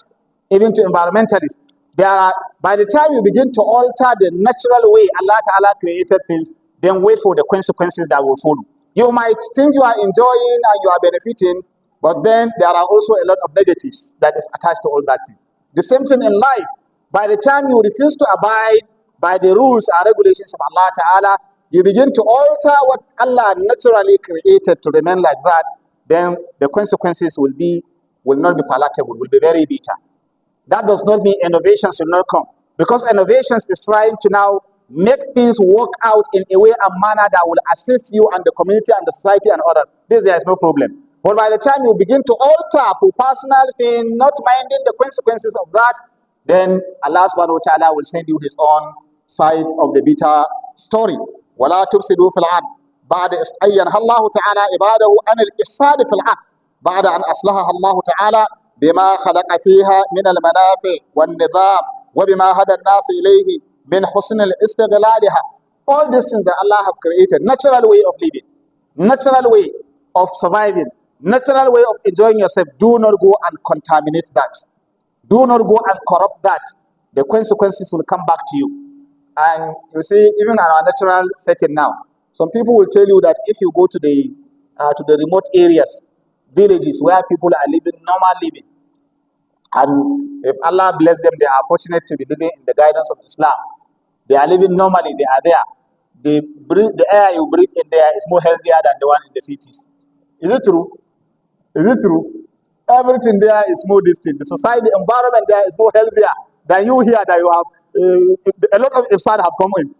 Speaker 1: Even to environmentalists. By the time you begin to alter the natural way Allah Ta'ala created things, then wait for the consequences that will follow. You might think you are enjoying and you are benefiting, but then there are also a lot of negatives that is attached to all that thing. The same thing in life. By the time you refuse to abide by the rules and regulations of Allah Ta'ala, you begin to alter what Allah naturally created to remain like that, then the consequences will not be palatable, will be very bitter. That does not mean innovations will not come. Because innovations is trying to now make things work out in a way and manner that will assist you and the community and the society and others. There is no problem. But by the time you begin to alter for personal thing, not minding the consequences of that, then Allah subhanahu wa ta'ala will send you His own side of the bitter story. وَلَا تُفْسِدُوا فِي الْعَرْضِ بعد أينها الله تعالى عباده عن الإفساد في العرض بعد أن أصلحها الله تعالى بما خلق فيها من المنافع والنظام وبما هدى الناس إليه من حسن الاستغلالها. All these things that Allah have created, natural way of living, natural way of surviving, natural way of enjoying yourself, do not go and contaminate that. Do not go and corrupt that. The consequences will come back to you. And you see, even in our natural setting now, some people will tell you that if you go to the remote areas, villages where people are living normal living, and if Allah bless them, they are fortunate to be living in the guidance of Islam. They are living normally, they are there. The air you breathe in there is more healthier than the one in the cities. Is it true? Is it true? Everything there is more distinct. The society, the environment there is more healthier than you here that you have. A lot of ifsad have come in.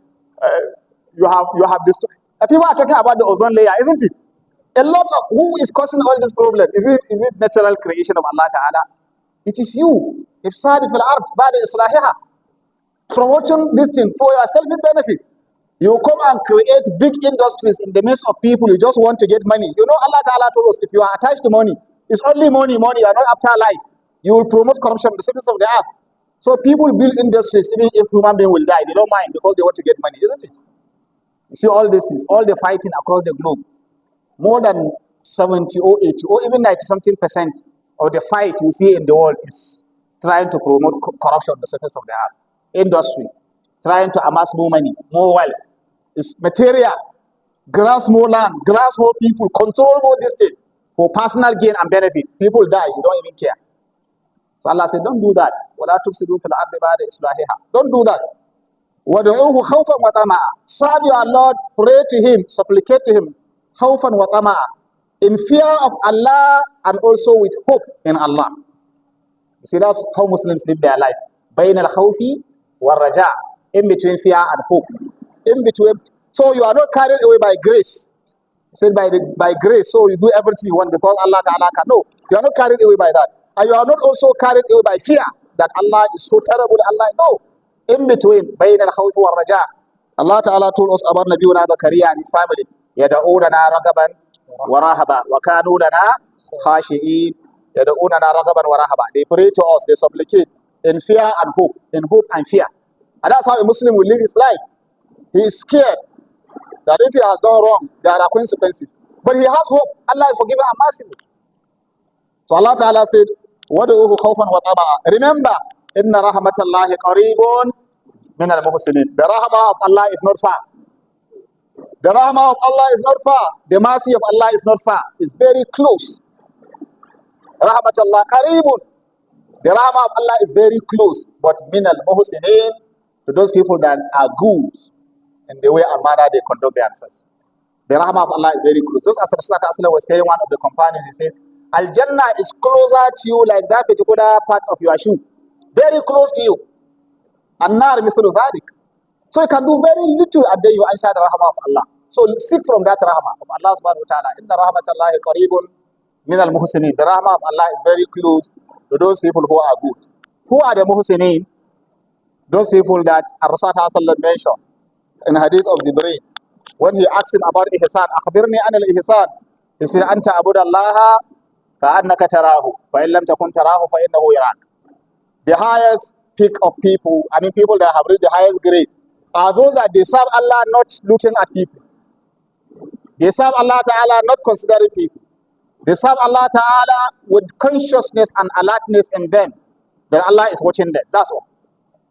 Speaker 1: You have this. People are talking about the ozone layer, isn't it? A lot of who is causing all this problem? Is it natural creation of Allah Ta'ala? It is you. Ifsad fil ard ba'da islahiha. Promoting this thing for your self-benefit. You come and create big industries in the midst of people. You just want to get money. You know Allah Ta'ala told us if you are attached to money, it's only money. You are not after life. You will promote corruption on the surface of the earth. So people build industries even if human being will die. They don't mind because they want to get money, isn't it? You see all this is all the fighting across the globe. More than 70 or 80 or even 90-something% of the fight you see in the world is trying to promote corruption on the surface of the earth. Industry, trying to amass more money, more wealth. It's material. Grasp more land, grasp more people, control more distance for personal gain and benefit. People die, you don't even care. So Allah said, don't do that. Don't do that. وَدُعُوهُ خَوْفًا وَطَمَعًا. Serve your Lord, pray to Him, supplicate to Him, خَوْفًا وَطَمَعًا, in fear of Allah and also with hope in Allah. You see, that's how Muslims live their life. بَيْنَ الْخَوْفِ وَالرَّجَاءِ, in between fear and hope. In between. So you are not carried away by grace. He said by grace, so you do everything you want because Allah Ta'ala can. No, you are not carried away by that. And you are not also carried away by fear that Allah is so terrible. Allah, no. In between, بين الخوف والرجاء. Allah Ta'ala told us about Nabiuna Zakaria and his family. يَدَعُونَنَا رَغَبًا وَرَهَبًا وَكَانُوا لَنَا خَاشِئِينَ. يَدَعُونَنَا رَغَبًا وَرَهَبًا. They pray to us, they supplicate in fear and hope, in hope and fear. And that's how a Muslim will live his life. He is scared that if he has done wrong, there are consequences. But he has hope. Allah is forgiving and merciful. So Allah Ta'ala said, وَدُعُوهُ خَوْفًا وَطَمَعًا. Remember, إِنَّ رَحْمَةَ اللَّهِ قَرِيبٌ مِنَ الْمُحْسِنِينَ. The rahmah of Allah is not far. The rahmah of Allah is not far. The mercy of Allah is not far. It's very close. رَحْمَةَ اللَّهِ قَرِيبٌ. The rahmah of Allah is very close. But مِنَ الْمُحْسِنِينَ, to those people that are good in the way and manner they conduct themselves. The rahmah of Allah is very close. Just as Rasulullah was telling one of the companions, he said, Al-Jannah is closer to you like that particular part of your shoe. very close to you. Annar mislu dhadik. So you can do very little and then you answer the rahmah of Allah. So seek from that rahmah of Allah subhanahu wa ta'ala. Inna rahmatallahi qareebun min al-muhsinin. The rahmah of Allah is very close to those people who are good. Who are the muhsinin? Those people that Rasulullah mentioned in hadith of Jibreel. When he asked him about ihsan, akhbirni anil ihsan. He said, anta abudallaha ka'annaka tarahu. Fa in lam takun tarahu fa innahu yarak. The highest peak of people, people that have reached the highest grade, are those that they serve Allah not looking at people. They serve Allah Ta'ala not considering people. They serve Allah Ta'ala with consciousness and alertness in them that Allah is watching them. That's all.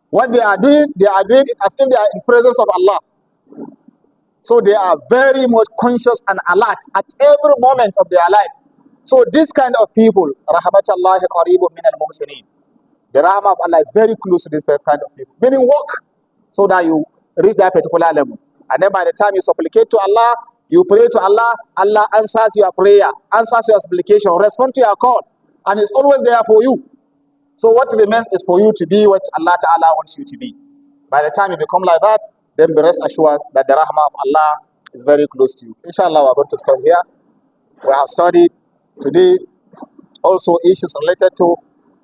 Speaker 1: What they are doing it as if they are in presence of Allah. So they are very much conscious and alert at every moment of their life. So this kind of people, rahmatullahi qareebun min al-muhsinin. The rahmah of Allah is very close to this kind of people. Meaning walk so that you reach that particular level. And then by the time you supplicate to Allah, you pray to Allah, Allah answers your prayer, answers your supplication, responds to your call, and is always there for you. So what remains is for you to be what Allah Ta'ala wants you to be. By the time you become like that, then be rest assured that the rahmah of Allah is very close to you. Inshallah, we're going to stop here. We have studied today also issues related to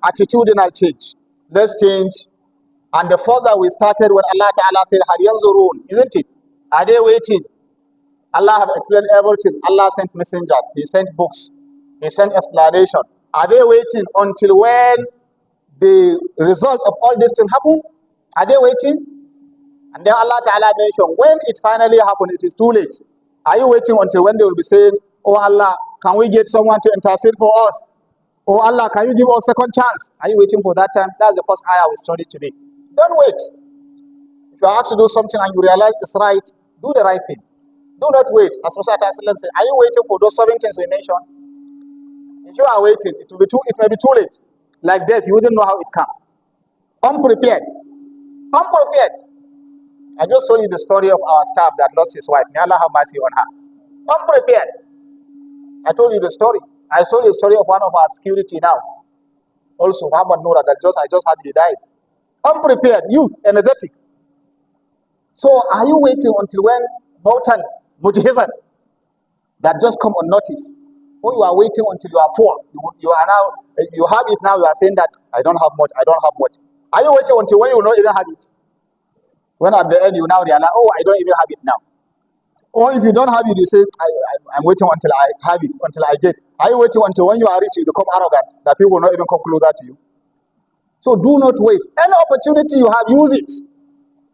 Speaker 1: attitudinal change. Let's change. And the first that we started when Allah Ta'ala said, Hal yanzurun, isn't it? Are they waiting? Allah have explained everything. Allah sent messengers. He sent books. He sent explanation. Are they waiting until when the result of all this thing happen? Are they waiting? And then Allah Ta'ala mentioned, when it finally happened, it is too late. Are you waiting until when they will be saying, oh Allah, can we get someone to intercede for us? Oh Allah, can you give us a second chance? Are you waiting for that time? That's the first ayah we studied today. Don't wait. If you are asked to do something and you realize it's right, do the right thing. Do not wait. As Rasulullah said, are you waiting for those 7 things we mentioned? If you are waiting, it may be too late. Like death, you wouldn't know how it comes. Unprepared. I just told you the story of our staff that lost his wife. May Allah have mercy on her. Unprepared. I told you the story. I told you the story of one of our security now. Also, Muhammad Noura, I just had he died. Unprepared, youth, energetic. So are you waiting until when Mautan, Mujahizan, that just come on notice? Or you are waiting until you are poor? You have it now, you are saying that, I don't have much. Are you waiting until when you will not even have it? When at the end you now realize, oh, I don't even have it now. Or if you don't have it, you say, I'm waiting until I have it, until I get. Are you waiting until when you are rich, you become arrogant, that people will not even come closer to you? So do not wait. Any opportunity you have, use it.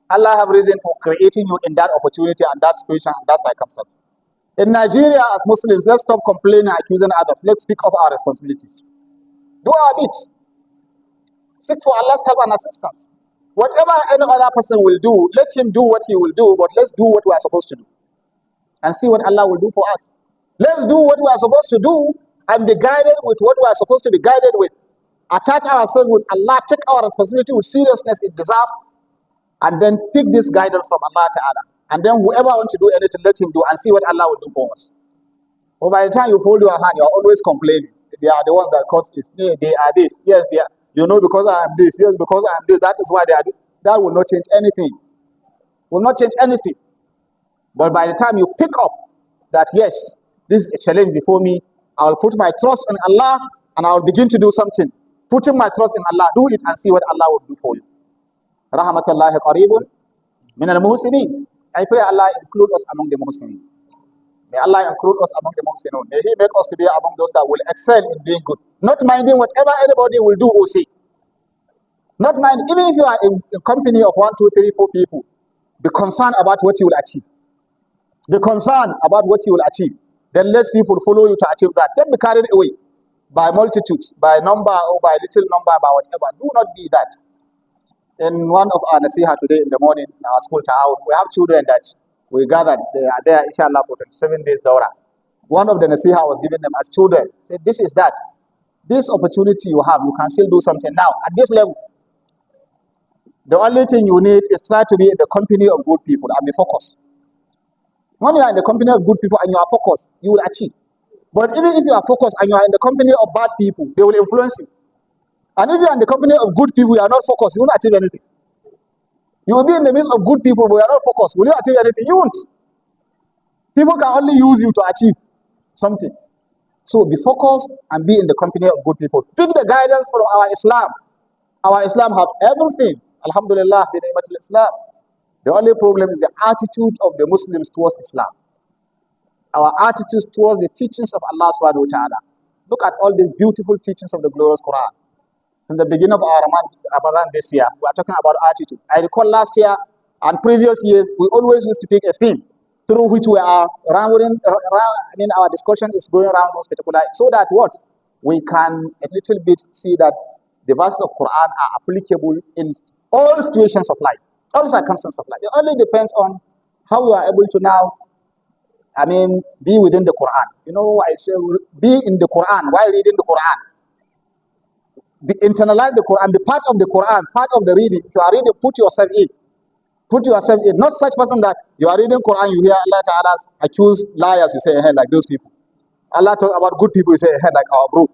Speaker 1: Allah have reason for creating you in that opportunity and that situation and that circumstance. In Nigeria, as Muslims, let's stop complaining and accusing others. Let's pick up our responsibilities. Do our bit. Seek for Allah's help and assistance. Whatever any other person will do, let him do what he will do, but let's do what we are supposed to do. And see what Allah will do for us. Let's do what we are supposed to do and be guided with what we are supposed to be guided with. Attach ourselves with Allah, take our responsibility with seriousness it deserves, and then pick this guidance from Allah Ta'ala. And then whoever wants to do anything, let him do and see what Allah will do for us. But by the time you fold your hand, you are always complaining. They are the ones that cause this. They are this. Yes, they are. You know, because I am this. Yes, because I am this. That is why they are this. That will not change anything. Will not change anything. But by the time you pick up that, yes, this is a challenge before me, I will put my trust in Allah and I will begin to do something. Putting my trust in Allah, do it and see what Allah will do for you. Rahmatullahi qareebun min al-muhsinin. I pray Allah include us among the muhsinin. May Allah include us among the muhsinun. May He make us to be among those that will excel in doing good. Not minding whatever anybody will do or say. Not mind, even if you are in a company of 1, 2, 3, 4 people, be concerned about what you will achieve. Be concerned about what you will achieve. Then let people follow you to achieve that. Don't be carried away by multitudes, by number or by little number, by whatever. Do not be that. In one of our nasiha today in the morning, in our school ta'awun, we have children that we gathered. They are there, inshallah, for 27 days dawrah. One of the nasiha was given them as children. Said, this is that. This opportunity you have, you can still do something now at this level. The only thing you need is try to be in the company of good people and be focused. When you are in the company of good people and you are focused, you will achieve. But even if you are focused and you are in the company of bad people, they will influence you. And if you are in the company of good people, you are not focused, you won't achieve anything. You will be in the midst of good people, but you are not focused. Will you achieve anything? You won't. People can only use you to achieve something. So be focused and be in the company of good people. Pick the guidance from our Islam. Our Islam have everything. Alhamdulillah, bi ni'matil Islam. The only problem is the attitude of the Muslims towards Islam. Our attitudes towards the teachings of Allah subhanahu wa ta'ala. Look at all these beautiful teachings of the glorious Quran. From the beginning of our Ramadan this year, we are talking about attitude. I recall last year and previous years, we always used to pick a theme through which we are our discussion is going around those particular, so that what? We can a little bit see that the verses of Quran are applicable in all situations of life, all circumstances of life. It only depends on how we are able to now, be within the Quran. I say be in the Quran while reading the Quran. Internalize the Quran, be part of the Quran, part of the reading. If you are reading, put yourself in. Put yourself in. Not such person that you are reading Quran, you hear Allah Ta'ala accuse liars, you say, hey, like those people. Allah talk about good people, you say, hey, like our group.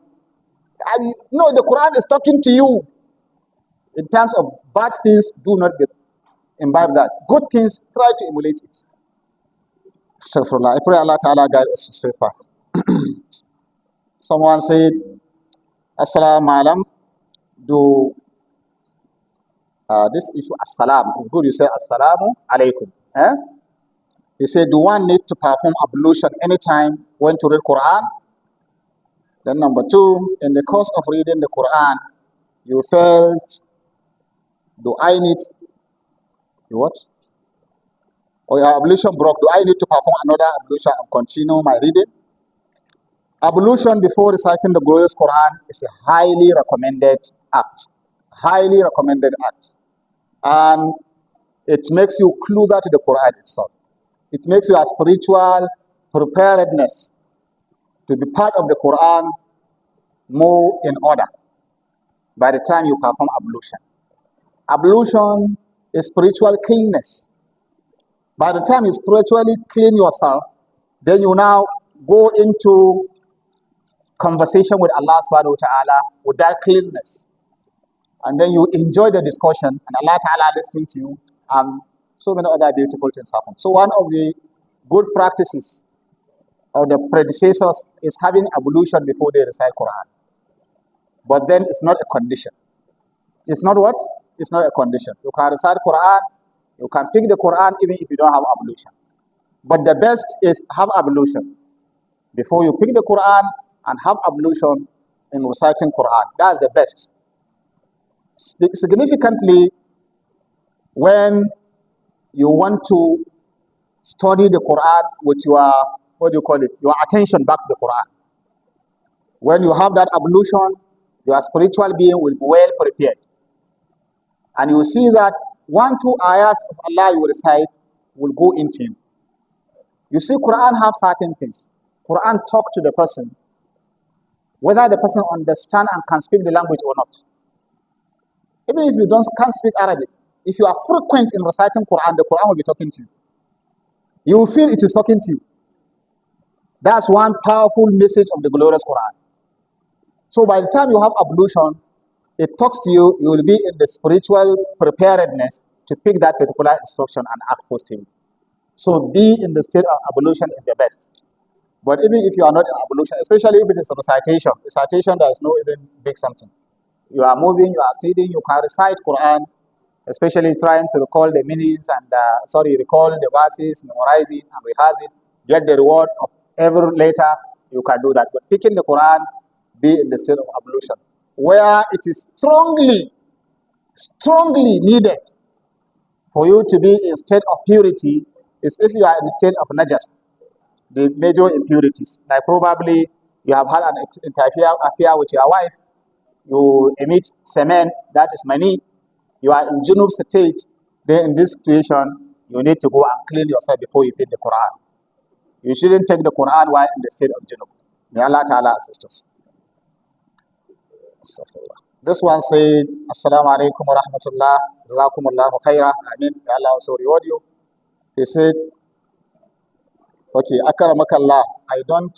Speaker 1: No, the Quran is talking to you. In terms of bad things, do not imbibe that. Good things, try to emulate it. Astaghfirullah. I pray Allah Ta'ala guide us to straight path. Someone said, Assalamu alaikum. Do this issue, Assalam. It's good you say Assalamu alaikum. He said, do one need to perform ablution anytime when to read Quran? Then number two, in the course of reading the Quran, you felt, do I need, what? Or your ablution broke, do I need to perform another ablution and continue my reading? Ablution before reciting the glorious Quran is a highly recommended act. Highly recommended act. And it makes you closer to the Quran itself. It makes your spiritual preparedness to be part of the Quran more in order by the time you perform ablution. Ablution is spiritual cleanness. By the time you spiritually clean yourself, then you now go into conversation with Allah subhanahu wa ta'ala with that cleanness. And then you enjoy the discussion and Allah ta'ala listening to you, and so many other beautiful things happen. So one of the good practices of the predecessors is having ablution before they recite Quran. But then it's not a condition. It's not what? It's not a condition. You can recite Quran, you can pick the Quran even if you don't have ablution. But the best is have ablution before you pick the Quran and have ablution in reciting Quran. That's the best. Significantly, when you want to study the Quran with your, your attention back to the Quran. When you have that ablution, your spiritual being will be well prepared. And you see that 1-2 ayats of Allah you recite will go into you. You see, Quran have certain things. Quran talk to the person, whether the person understand and can speak the language or not. Even if you can't speak Arabic, if you are frequent in reciting Quran, the Quran will be talking to you. You will feel it is talking to you. That's one powerful message of the glorious Quran. So by the time you have ablution, it talks to you, you will be in the spiritual preparedness to pick that particular instruction and act positively. So be in the state of ablution is the best. But even if you are not in ablution, especially if it is a recitation there is no even big something. You are moving, you are studying, you can recite Quran, especially trying to recall the meanings and recall the verses, memorize it and rehearse it, get the reward of every letter, you can do that. But picking the Quran, be in the state of ablution. Where it is strongly needed for you to be in state of purity is if you are in the state of najas, the major impurities. Like probably you have had an affair with your wife, you emit semen, that is mani, you are in junub state, then in this situation, you need to go and clean yourself before you pick the Quran. You shouldn't take the Quran while in the state of junub. May Allah Ta'ala assist us. This one said, Assalamu alaikum wa rahmatullah, jazakumullahu khairah, Amin, may Allah also reward you. He said, okay, akramakallah, I don't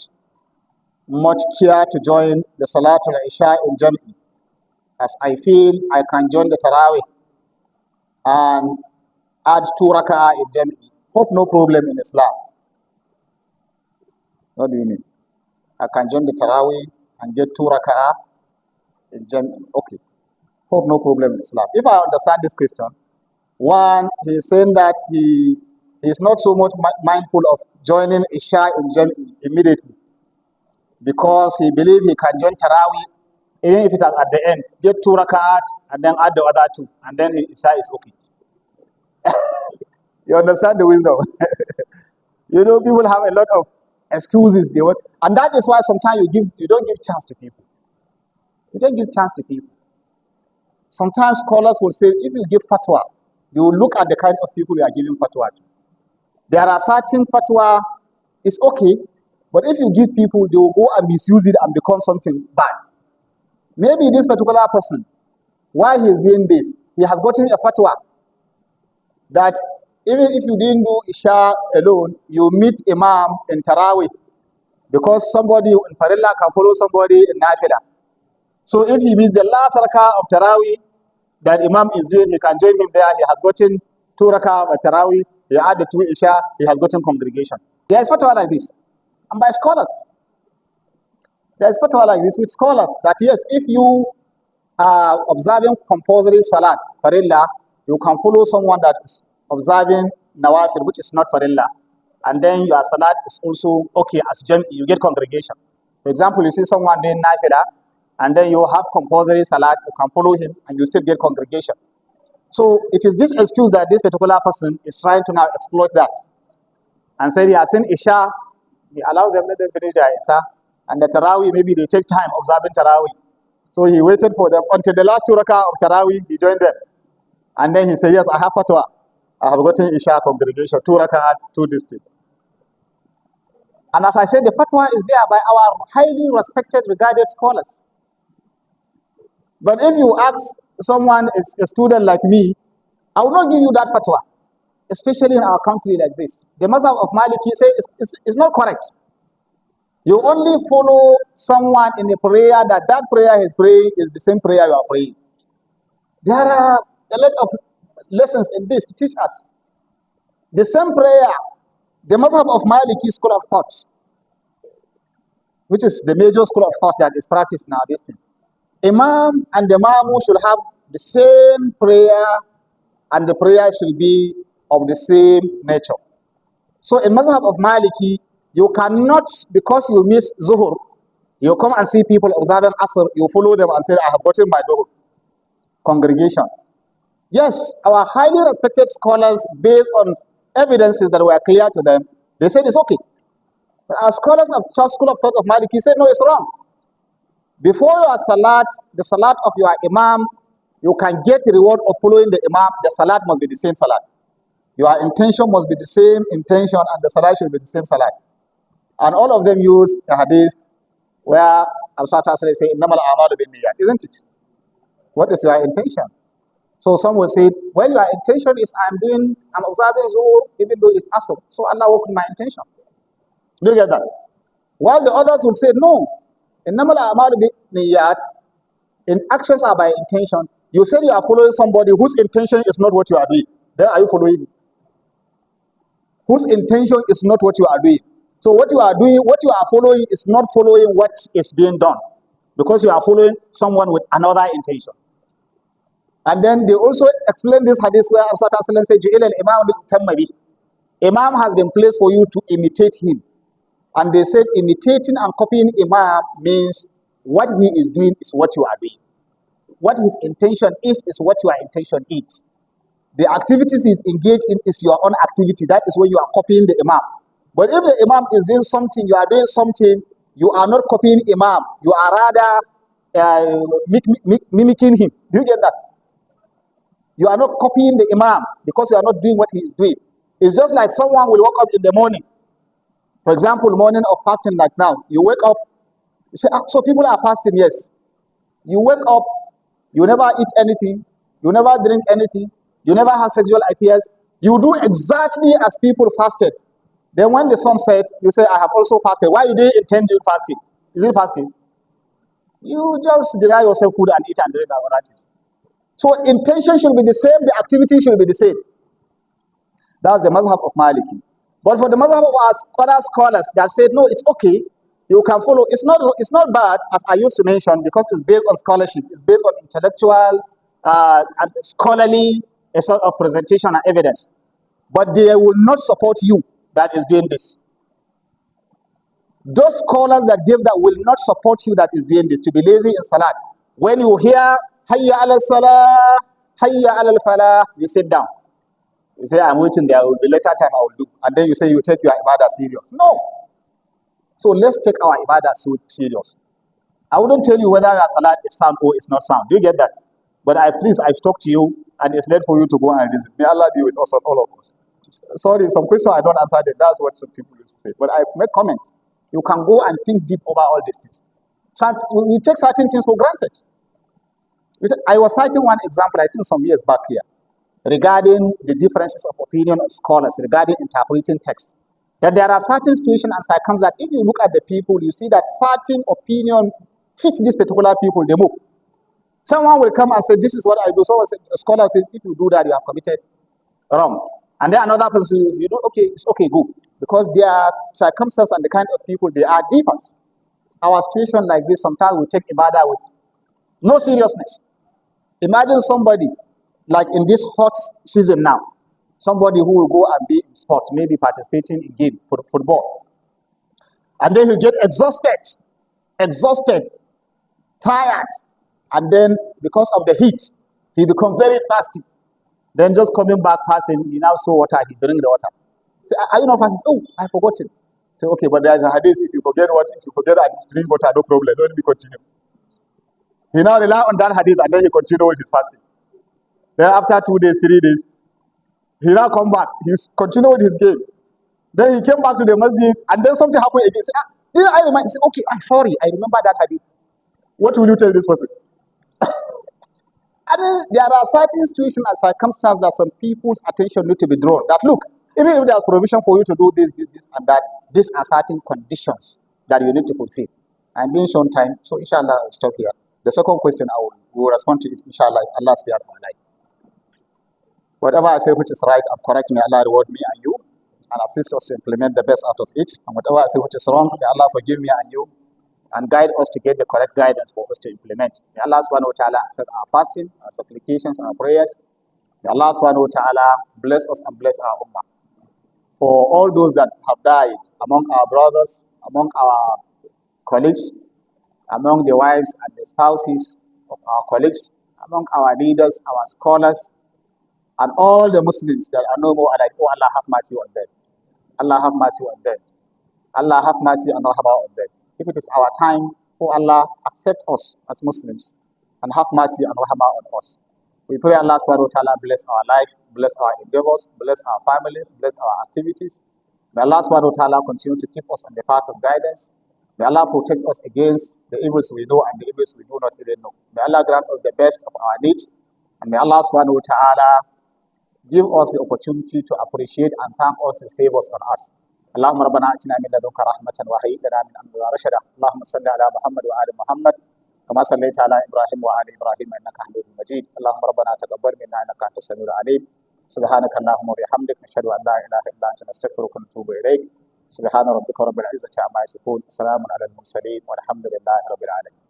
Speaker 1: much care to join the Salatul Isha in Jam'i. as I feel I can join the Tarawih and add 2 rak'ah in Jam'i. Hope no problem in Islam. What do you mean? I can join the Tarawih and get 2 rak'ah in Jam'i. Okay. Hope no problem in Islam. If I understand this question, one, he's saying that he is not so much mindful of joining Isha in Jam'i immediately because he believes he can join Tarawih even if it is at the end, get 2 rak'at and then add the other 2, and then Isha is okay. You understand the wisdom? You know, people have a lot of excuses they want, and that is why sometimes you don't give chance to people. You don't give chance to people. Sometimes scholars will say, if you give fatwa, you will look at the kind of people you are giving fatwa to. There are certain fatwa, it's okay, but if you give people, they will go and misuse it and become something bad. Maybe this particular person, while he is doing this, he has gotten a fatwa that even if you didn't do Isha alone, you meet Imam in Tarawih, because somebody in Farilla can follow somebody in Nafila. So if he meets the last rakah of Tarawih that Imam is doing, he can join him there. He has gotten 2 rakah of Tarawih, he added 2 Isha, he has gotten congregation. There is fatwa like this, and by scholars. There is fatwa like this with scholars, that yes, if you are observing compulsory salat, farilla, you can follow someone that is observing nawafil, which is not farilla, and then your salat is also okay as jam'i, you get congregation. For example, you see someone doing nafila, and then you have compulsory salat, you can follow him, and you still get congregation. So it is this excuse that this particular person is trying to now exploit that, and say he has seen Isha, he allows them, let them finish their Isha, and the Tarawih, maybe they take time observing Tarawih. So he waited for them until the last 2 rakah of Tarawih, he joined them. And then he said, yes, I have fatwa. I have gotten Isha congregation, 2 rakah, 2 districts. And as I said, the fatwa is there by our highly respected, regarded scholars. But if you ask someone, a student like me, I will not give you that fatwa, especially in our country like this. The mazhab of Maliki says it's not correct. You only follow someone in a prayer that prayer he's praying is the same prayer you are praying. There are a lot of lessons in this to teach us. The same prayer, the mazhab of Maliki school of thought, which is the major school of thought that is practiced nowadays. Imam and the Mamu should have the same prayer, and the prayer should be of the same nature. So in mazhab of Maliki, you cannot, because you miss Zuhur, you come and see people observing Asr, you follow them and say, I have gotten my Zuhur congregation. Yes, our highly respected scholars, based on evidences that were clear to them, they said it's okay. But our scholars of school of thought of Maliki said, no, it's wrong. Before your salat, the salat of your imam, you can get the reward of following the imam, the salat must be the same salat. Your intention must be the same intention, and the salat should be the same salat. And all of them use the hadith where Al-Fatah says, Innamal a'malu binniyat, isn't it? What is your intention? So some will say, well, your intention is I'm observing Zuhr, even though it's Asr. So Allah worked with my intention. Do you get that? While the others will say, no, Innamal a'malu binniyat, in actions are by intention. You said you are following somebody whose intention is not what you are doing. Then are you following? Whose intention is not what you are doing. So what you are doing, what you are following is not following what is being done, because you are following someone with another intention. And then they also explain this hadith where Rasulullah said, Imam has been placed for you to imitate him. And they said imitating and copying Imam means what he is doing is what you are doing. What his intention is what your intention is. The activities he is engaged in is your own activity. That is when you are copying the Imam. But if the Imam is doing something, you are doing something, you are not copying Imam. You are rather mimicking him. Do you get that? You are not copying the Imam because you are not doing what he is doing. It's just like someone will wake up in the morning. For example, morning of fasting like now. You wake up, you say, so people are fasting, yes. You wake up, you never eat anything, you never drink anything, you never have sexual affairs. You do exactly as people fasted. Then when the sun sets, you say, I have also fasted. Why you didn't intend doing fasting? Is it fasting? You just deny yourself food and eat and drink and other things. So intention should be the same, the activity should be the same. That's the mazhab of Maliki. But for the mazhab of our other scholars that said, no, it's okay, you can follow. It's not bad, as I used to mention, because it's based on scholarship, it's based on intellectual and scholarly a sort of presentation and evidence. But they will not support you that is doing this. Those scholars that give that will not support you that is doing this, to be lazy in salat. When you hear hayya ala salah, hayya ala falah, you sit down. You say, I'm waiting, there will be later time I will do. And then you say you take your ibadah serious. No. So let's take our ibadah so serious. I wouldn't tell you whether your salat is sound or it's not sound. Do you get that? But I've talked to you, and it's late for you to go and reason. May Allah be with us and all of us. Sorry, some question I don't answer them. That's what some people used to say. But I make comment. You can go and think deep over all these things. We take certain things for granted. I was citing one example, I think some years back here, regarding the differences of opinion of scholars regarding interpreting text. That there are certain situations and circumstances that if you look at the people, you see that certain opinion fits these particular people, they move. Someone will come and say, this is what I do. A scholar says, if you do that, you have committed wrong. And then another person will say, okay, it's okay, go. Because their circumstances and the kind of people they are differs. Our situation like this, sometimes we take ibadah with no seriousness. Imagine somebody, like in this hot season now, somebody who will go and be in sport, maybe participating in game, football. And then he'll get exhausted, tired. And then because of the heat, he becomes very thirsty. Then just coming back passing, he now saw water, he drink the water. Say, are you not fasting? Oh, I forgot it. Say, okay, but there's a hadith, if you forget and drink water, no problem, let me continue. He now rely on that hadith and then he continue with his fasting. Then after 2 days, 3 days, he now come back, he continue with his game. Then he came back to the masjid and then something happened again. Say, I remind, he said, okay, I'm sorry, I remember that hadith. What will you tell this person? I mean, there are certain situations and circumstances that some people's attention need to be drawn. That look, even if there's provision for you to do this, and that, these are certain conditions that you need to fulfill. I'm being shown time, so inshallah, I'll stop here. The second question, will respond to it, inshallah, if Allah spared my life. Whatever I say which is right and correct, may Allah reward me and you, and assist us to implement the best out of it. And whatever I say which is wrong, may Allah forgive me and you, and guide us to get the correct guidance for us to implement. May Allah subhanahu wa ta'ala accept our fasting, our supplications, our prayers. May Allah subhanahu wa ta'ala bless us and bless our ummah. For all those that have died among our brothers, among our colleagues, among the wives and the spouses of our colleagues, among our leaders, our scholars, and all the Muslims that are no more alike, oh Allah have mercy on them. Allah have mercy on them. Allah have mercy and rahmah on them. If it is our time, oh Allah, accept us as Muslims and have mercy and rahmah on us. We pray Allah subhanahu wa ta'ala bless our life, bless our endeavors, bless our families, bless our activities. May Allah subhanahu wa ta'ala continue to keep us on the path of guidance. May Allah protect us against the evils we know and the evils we do not even know. May Allah grant us the best of our needs. And may Allah subhanahu wa ta'ala give us the opportunity to appreciate and thank us His favors on us. اللهم ربنا اتنا من لدنك رحمة وهيئ لنا من امرنا رشدا اللهم صل على محمد وآل محمد كما صليت على ابراهيم وآل ابراهيم انك حميد مجيد اللهم ربنا تقبل منا انك انت السميع العليم سبحانك اللهم وبحمدك نشهد ان لا اله الا انت نستغفرك ونتوب اليك سبحان ربك رب العزة عما يصفون سلام على المرسلين والحمد لله رب العالمين.